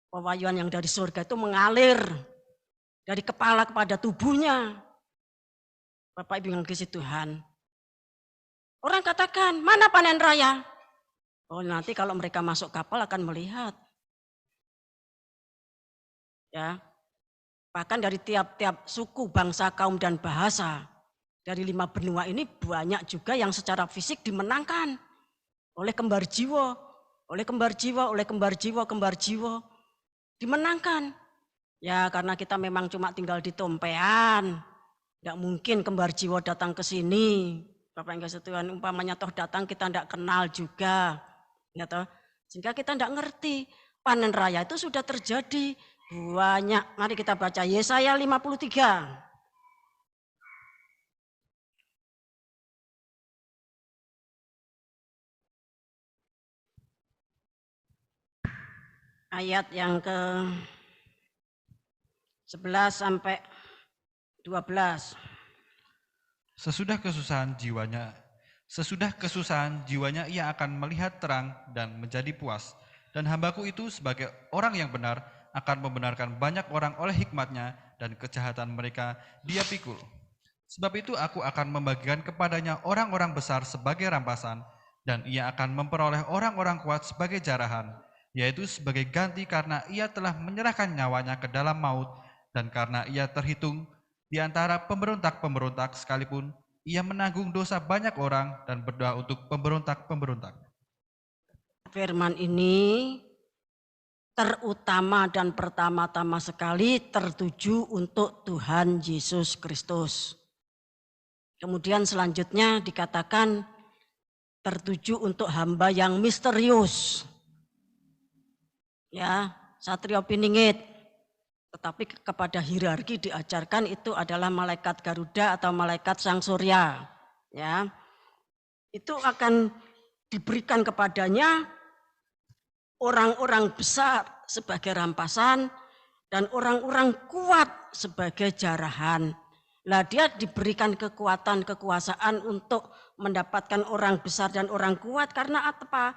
Pewahyuan yang dari surga itu mengalir dari kepala kepada tubuhnya. Bapak Ibu yang kasih Tuhan. Orang katakan, mana panen raya? Oh, nanti kalau mereka masuk kapal akan melihat. Ya, bahkan dari tiap-tiap suku, bangsa, kaum, dan bahasa, dari 5 benua ini banyak juga yang secara fisik dimenangkan oleh kembar jiwa, oleh kembar jiwa, oleh kembar jiwa, kembar jiwa, dimenangkan. Ya karena kita memang cuma tinggal di Tompean, tidak mungkin kembar jiwa datang ke sini. Bapak yang kasih Tuhan, umpamanya toh datang kita tidak kenal juga, ya toh, sehingga kita tidak ngerti. Panen raya itu sudah terjadi. Banyak, mari kita baca Yesaya 53. Ayat yang ke 11 sampai 12. Sesudah kesusahan jiwanya ia akan melihat terang dan menjadi puas. Dan hambaku itu sebagai orang yang benar akan membenarkan banyak orang oleh hikmatnya, dan kejahatan mereka dia pikul. Sebab itu aku akan membagikan kepadanya orang-orang besar sebagai rampasan, dan ia akan memperoleh orang-orang kuat sebagai jarahan, yaitu sebagai ganti karena ia telah menyerahkan nyawanya ke dalam maut, dan karena ia terhitung di antara pemberontak-pemberontak, sekalipun ia menanggung dosa banyak orang dan berdoa untuk pemberontak-pemberontak. Firman ini terutama dan pertama-tama sekali tertuju untuk Tuhan Yesus Kristus. Kemudian selanjutnya dikatakan tertuju untuk hamba yang misterius. Ya, Satrio Piningit. Tetapi kepada hierarki diajarkan itu adalah malaikat Garuda atau malaikat Sang Surya. Ya, itu akan diberikan kepadanya orang-orang besar sebagai rampasan dan orang-orang kuat sebagai jarahan. Lah dia diberikan kekuatan, kekuasaan untuk mendapatkan orang besar dan orang kuat karena apa?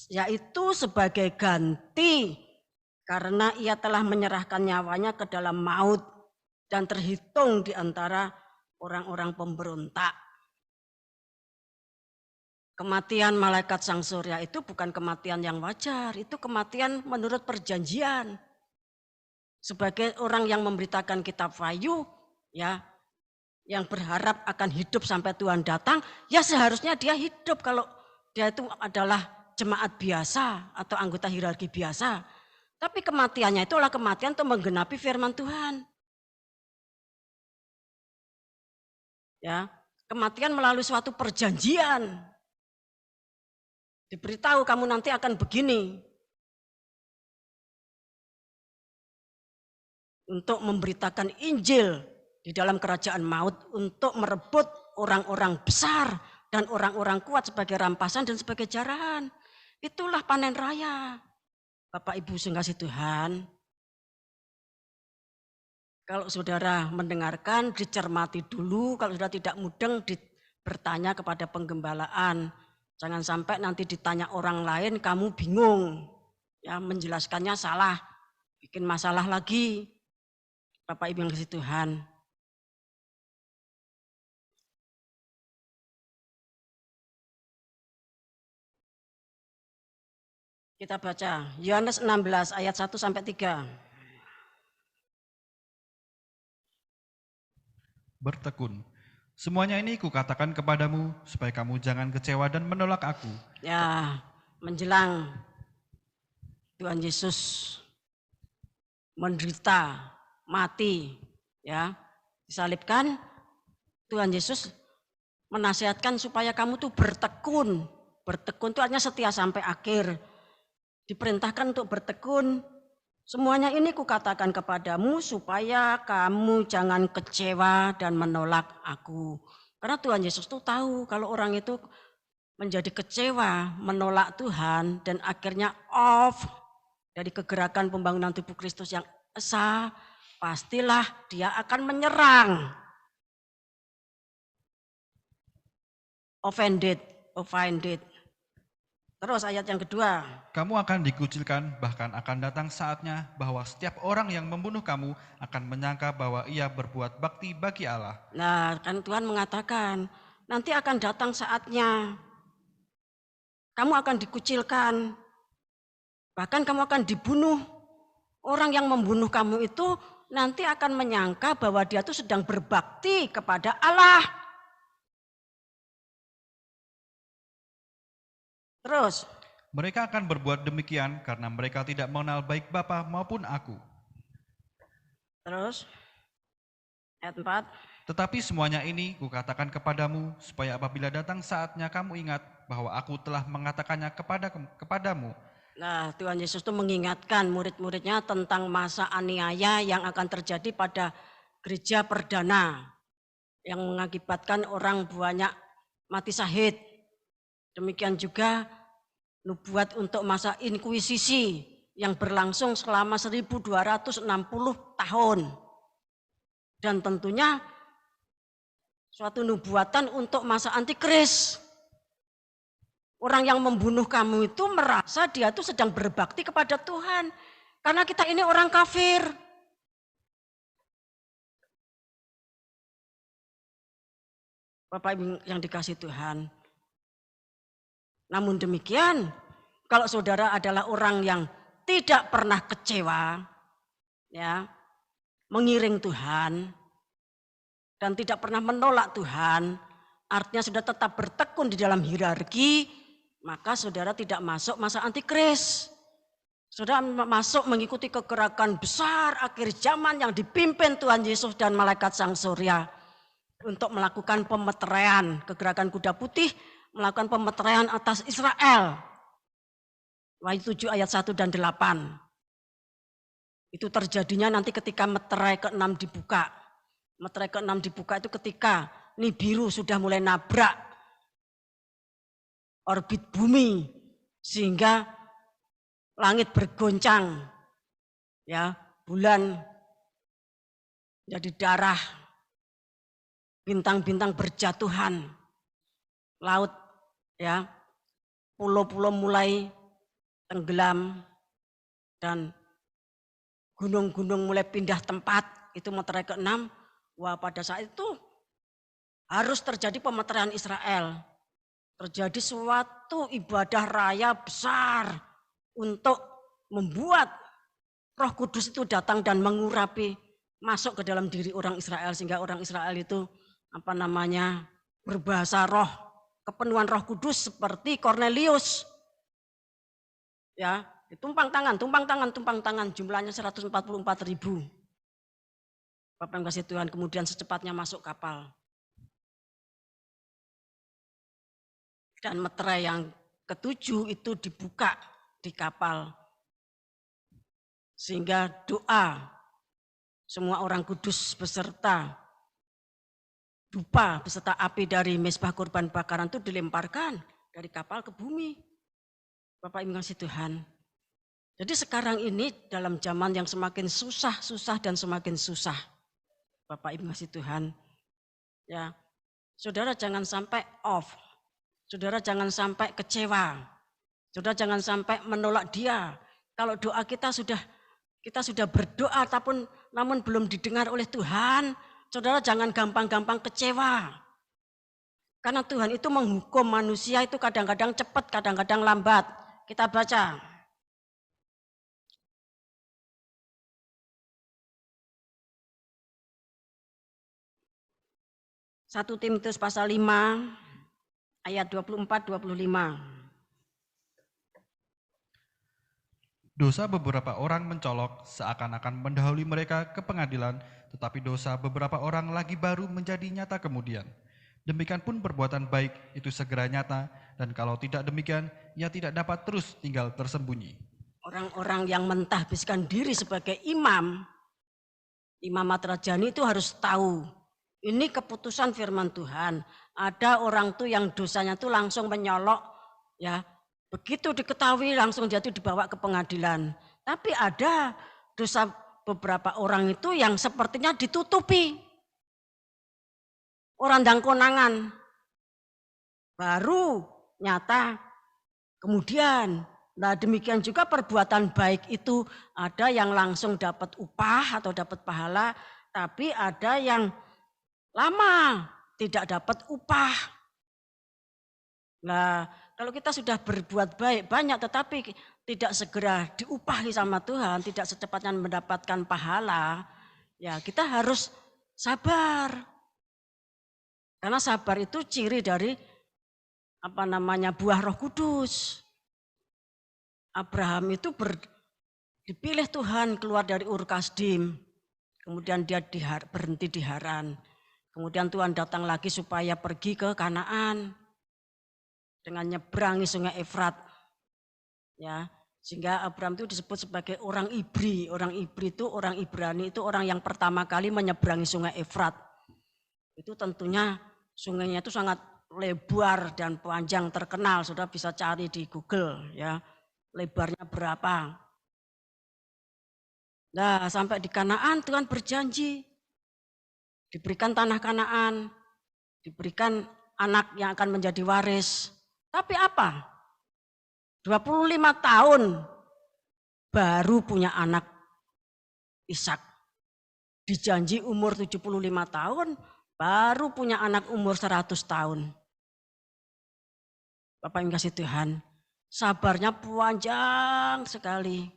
Yaitu sebagai ganti karena ia telah menyerahkan nyawanya ke dalam maut dan terhitung di antara orang-orang pemberontak. Kematian malaikat Sang Surya itu bukan kematian yang wajar, itu kematian menurut perjanjian. Sebagai orang yang memberitakan kitab Wahyu, ya, yang berharap akan hidup sampai Tuhan datang, ya seharusnya dia hidup kalau dia itu adalah jemaat biasa atau anggota hierarki biasa. Tapi kematiannya itu adalah kematian untuk menggenapi firman Tuhan. Ya, kematian melalui suatu perjanjian. Diberitahu kamu nanti akan begini. Untuk memberitakan Injil di dalam kerajaan maut untuk merebut orang-orang besar dan orang-orang kuat sebagai rampasan dan sebagai jarahan. Itulah panen raya. Bapak Ibu sungguh Tuhan, kalau saudara mendengarkan, dicermati dulu. Kalau sudah tidak mudeng, bertanya kepada penggembalaan. Jangan sampai nanti ditanya orang lain, kamu bingung. Ya, menjelaskannya salah, bikin masalah lagi. Bapak Ibu yang kasih Tuhan. Kita baca Yohanes 16 ayat 1 sampai 3. Bertekun. Semuanya ini kukatakan kepadamu supaya kamu jangan kecewa dan menolak aku. Ya, menjelang Tuhan Yesus menderita, mati, ya, disalibkan, Tuhan Yesus menasihatkan supaya kamu tuh bertekun. Bertekun itu artinya setia sampai akhir. Diperintahkan untuk bertekun. Semuanya ini kukatakan kepadamu supaya kamu jangan kecewa dan menolak aku. Karena Tuhan Yesus tuh tahu kalau orang itu menjadi kecewa, menolak Tuhan, dan akhirnya off dari kegerakan pembangunan tubuh Kristus yang esa, pastilah dia akan menyerang. Offended. Terus ayat yang kedua. Kamu akan dikucilkan, bahkan akan datang saatnya bahwa setiap orang yang membunuh kamu akan menyangka bahwa ia berbuat bakti bagi Allah. Nah, kan Tuhan mengatakan, nanti akan datang saatnya. Kamu akan dikucilkan. Bahkan kamu akan dibunuh. Orang yang membunuh kamu itu nanti akan menyangka bahwa dia itu sedang berbakti kepada Allah. Terus, mereka akan berbuat demikian karena mereka tidak mengenal baik Bapa maupun aku. Terus, ayat 4. Tetapi semuanya ini kukatakan kepadamu supaya apabila datang saatnya kamu ingat bahwa aku telah mengatakannya kepadamu. Nah, Tuhan Yesus itu mengingatkan murid-muridnya tentang masa aniaya yang akan terjadi pada gereja perdana yang mengakibatkan orang banyak mati syahid. Demikian juga nubuat untuk masa inkuisisi yang berlangsung selama 1260 tahun. Dan tentunya suatu nubuatan untuk masa antikris. Orang yang membunuh kamu itu merasa dia itu sedang berbakti kepada Tuhan. Karena kita ini orang kafir. Bapak Ibu yang dikasih Tuhan. Namun demikian, kalau saudara adalah orang yang tidak pernah kecewa, ya, mengiring Tuhan, dan tidak pernah menolak Tuhan, artinya sudah tetap bertekun di dalam hierarki, maka saudara tidak masuk masa antikris. Saudara masuk mengikuti kegerakan besar akhir zaman yang dipimpin Tuhan Yesus dan malaikat Sang Surya untuk melakukan pemeteraian, kegerakan kuda putih, melakukan pemeteraian atas Israel. Wahyu 7 ayat 1 dan 8. Itu terjadinya nanti ketika meterai ke-6 dibuka. Meterai ke-6 dibuka itu ketika Nibiru sudah mulai nabrak orbit bumi sehingga langit bergoncang. Ya, bulan jadi darah. Bintang-bintang berjatuhan. Laut, ya, pulau-pulau mulai tenggelam dan gunung-gunung mulai pindah tempat. Itu meterai ke-6. Wah, pada saat itu harus terjadi pemeteraian Israel. Terjadi suatu ibadah raya besar untuk membuat Roh Kudus itu datang dan mengurapi, masuk ke dalam diri orang Israel sehingga orang Israel itu berbahasa roh, kepenuhan Roh Kudus seperti Kornelius. Ya, tumpang tangan, jumlahnya 144.000. Bapak yang kasih Tuhan, kemudian secepatnya masuk kapal. Dan meterai yang ke-7 itu dibuka di kapal. Sehingga doa semua orang kudus beserta dupa beserta api dari mezbah kurban bakaran itu dilemparkan dari kapal ke bumi. Bapak Ibu kasih Tuhan. Jadi sekarang ini dalam zaman yang semakin susah dan semakin susah. Bapak Ibu kasih Tuhan. Ya, saudara jangan sampai off. Saudara jangan sampai kecewa. Saudara jangan sampai menolak dia. Kalau doa kita sudah berdoa namun belum didengar oleh Tuhan, saudara jangan gampang-gampang kecewa. Karena Tuhan itu menghukum manusia itu kadang-kadang cepat, kadang-kadang lambat. Kita baca. Satu Timotius pasal 5 ayat 24-25. Dosa beberapa orang mencolok seakan-akan mendahului mereka ke pengadilan, tetapi dosa beberapa orang lagi baru menjadi nyata kemudian. Demikian pun perbuatan baik itu segera nyata, dan kalau tidak demikian, ia tidak dapat terus tinggal tersembunyi. Orang-orang yang mentahbiskan diri sebagai imam Matrajani itu harus tahu, ini keputusan firman Tuhan. Ada orang tuh yang dosanya tuh langsung menyolok, ya. Begitu diketahui langsung dia tuh dibawa ke pengadilan. Tapi ada dosa beberapa orang itu yang sepertinya ditutupi. Orang dan konangan. Baru nyata kemudian. Nah demikian juga perbuatan baik itu ada yang langsung dapat upah atau dapat pahala. Tapi ada yang lama tidak dapat upah. Nah kalau kita sudah berbuat baik banyak tetapi tidak segera diupahi sama Tuhan, tidak secepatnya mendapatkan pahala, ya kita harus sabar. Karena sabar itu ciri dari buah Roh Kudus. Abraham itu dipilih Tuhan keluar dari Ur Kasdim. Kemudian dia berhenti di Haran. Kemudian Tuhan datang lagi supaya pergi ke Kanaan. Dengan nyeberangi sungai Efrat, ya sehingga Abraham itu disebut sebagai orang Ibri. Orang Ibri itu orang Ibrani itu orang yang pertama kali menyeberangi sungai Efrat. Itu tentunya sungainya itu sangat lebar dan panjang, terkenal. Sudah bisa cari di Google, ya lebarnya berapa. Nah sampai di Kanaan Tuhan berjanji diberikan tanah Kanaan, diberikan anak yang akan menjadi waris. Tapi apa? 25 tahun baru punya anak Ishak. Dijanji umur 75 tahun baru punya anak umur 100 tahun. Bapak yang kasih Tuhan, sabarnya panjang sekali.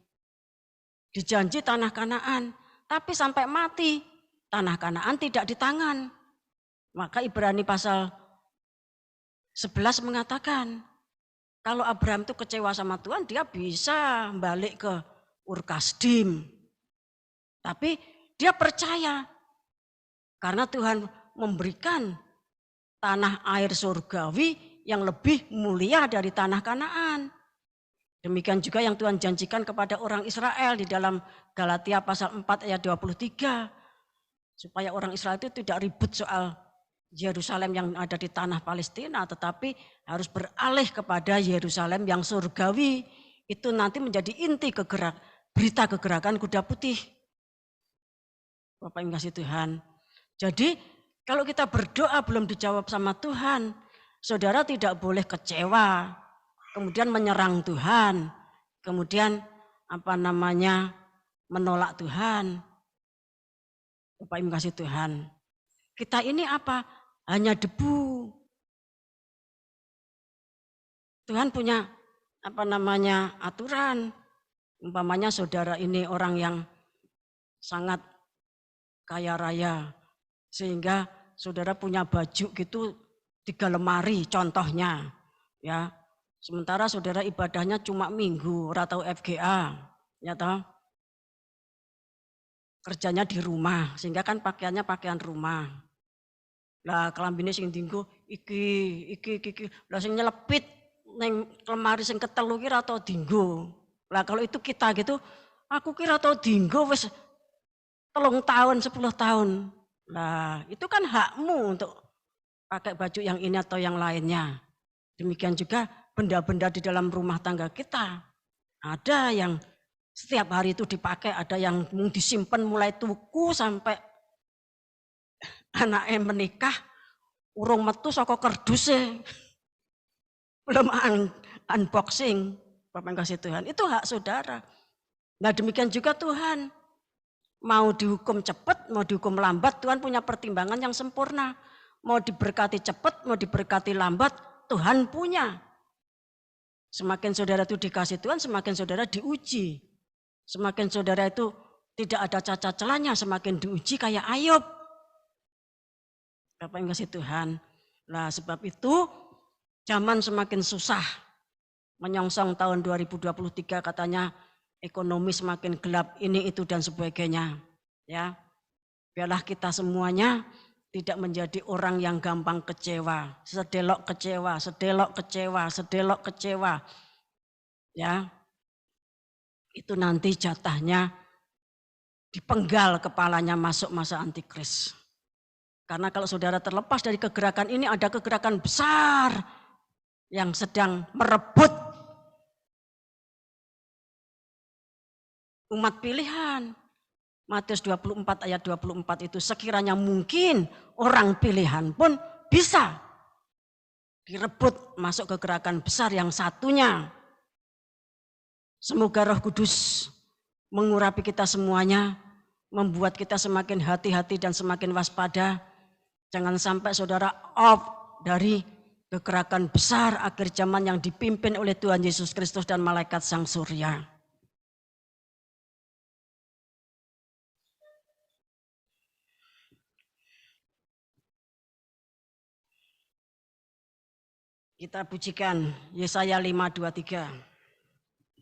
Dijanji tanah Kanaan, tapi sampai mati tanah Kanaan tidak di tangan. Maka Ibrani pasal 11 mengatakan, kalau Abraham itu kecewa sama Tuhan, dia bisa balik ke Ur Kasdim. Tapi dia percaya, karena Tuhan memberikan tanah air surgawi yang lebih mulia dari tanah Kanaan. Demikian juga yang Tuhan janjikan kepada orang Israel di dalam Galatia pasal 4 ayat 23. Supaya orang Israel itu tidak ribut soal Yerusalem yang ada di tanah Palestina, tetapi harus beralih kepada Yerusalem yang surgawi. Itu nanti menjadi inti berita kegerakan kuda putih. Bapak yang kasih Tuhan. Jadi kalau kita berdoa belum dijawab sama Tuhan, saudara tidak boleh kecewa, kemudian menyerang Tuhan, kemudian menolak Tuhan. Bapak yang kasih Tuhan. Kita ini apa? Hanya debu. Tuhan punya aturan. Umpamanya saudara ini orang yang sangat kaya raya, sehingga saudara punya baju gitu 3 lemari contohnya, ya. Sementara saudara ibadahnya cuma minggu atau FGA, ya toh. Kerjanya di rumah, sehingga kan pakaiannya pakaian rumah. Lah kelambine sing dienggo iki. Lah sing nyelepit ning lemari sing ketelu ki ora tau dienggo. Lah kalau itu kita gitu, aku kira tau dienggo wis 3 tahun, 10 tahun. Lah itu kan hakmu untuk pakai baju yang ini atau yang lainnya. Demikian juga benda-benda di dalam rumah tangga kita. Ada yang setiap hari itu dipakai, ada yang disimpan mulai tuku sampai anaknya menikah, urung metu saka kerdusnya. Belum unboxing, Bapak yang kasih Tuhan. Itu hak saudara. Nah demikian juga Tuhan. Mau dihukum cepat, mau dihukum lambat, Tuhan punya pertimbangan yang sempurna. Mau diberkati cepat, mau diberkati lambat, Tuhan punya. Semakin saudara itu dikasih Tuhan, semakin saudara diuji. Semakin saudara itu tidak ada cacat celahnya, semakin diuji kayak Ayub. Bapak yang kasih Tuhan. Nah sebab itu zaman semakin susah. Menyongsong tahun 2023 katanya ekonomi semakin gelap, ini itu dan sebagainya. Ya. Biarlah kita semuanya tidak menjadi orang yang gampang kecewa, sedelok kecewa, sedelok kecewa, sedelok kecewa. Ya. Itu nanti jatahnya dipenggal kepalanya masuk masa antikris. Karena kalau saudara terlepas dari kegerakan ini, ada kegerakan besar yang sedang merebut umat pilihan. Matius 24 ayat 24 itu sekiranya mungkin orang pilihan pun bisa direbut masuk ke gerakan besar yang satunya. Semoga Roh Kudus mengurapi kita semuanya, membuat kita semakin hati-hati dan semakin waspada. Jangan sampai saudara off dari kegerakan besar akhir zaman yang dipimpin oleh Tuhan Yesus Kristus dan malaikat Sang Surya. Kita pujikan Yesaya 5:23.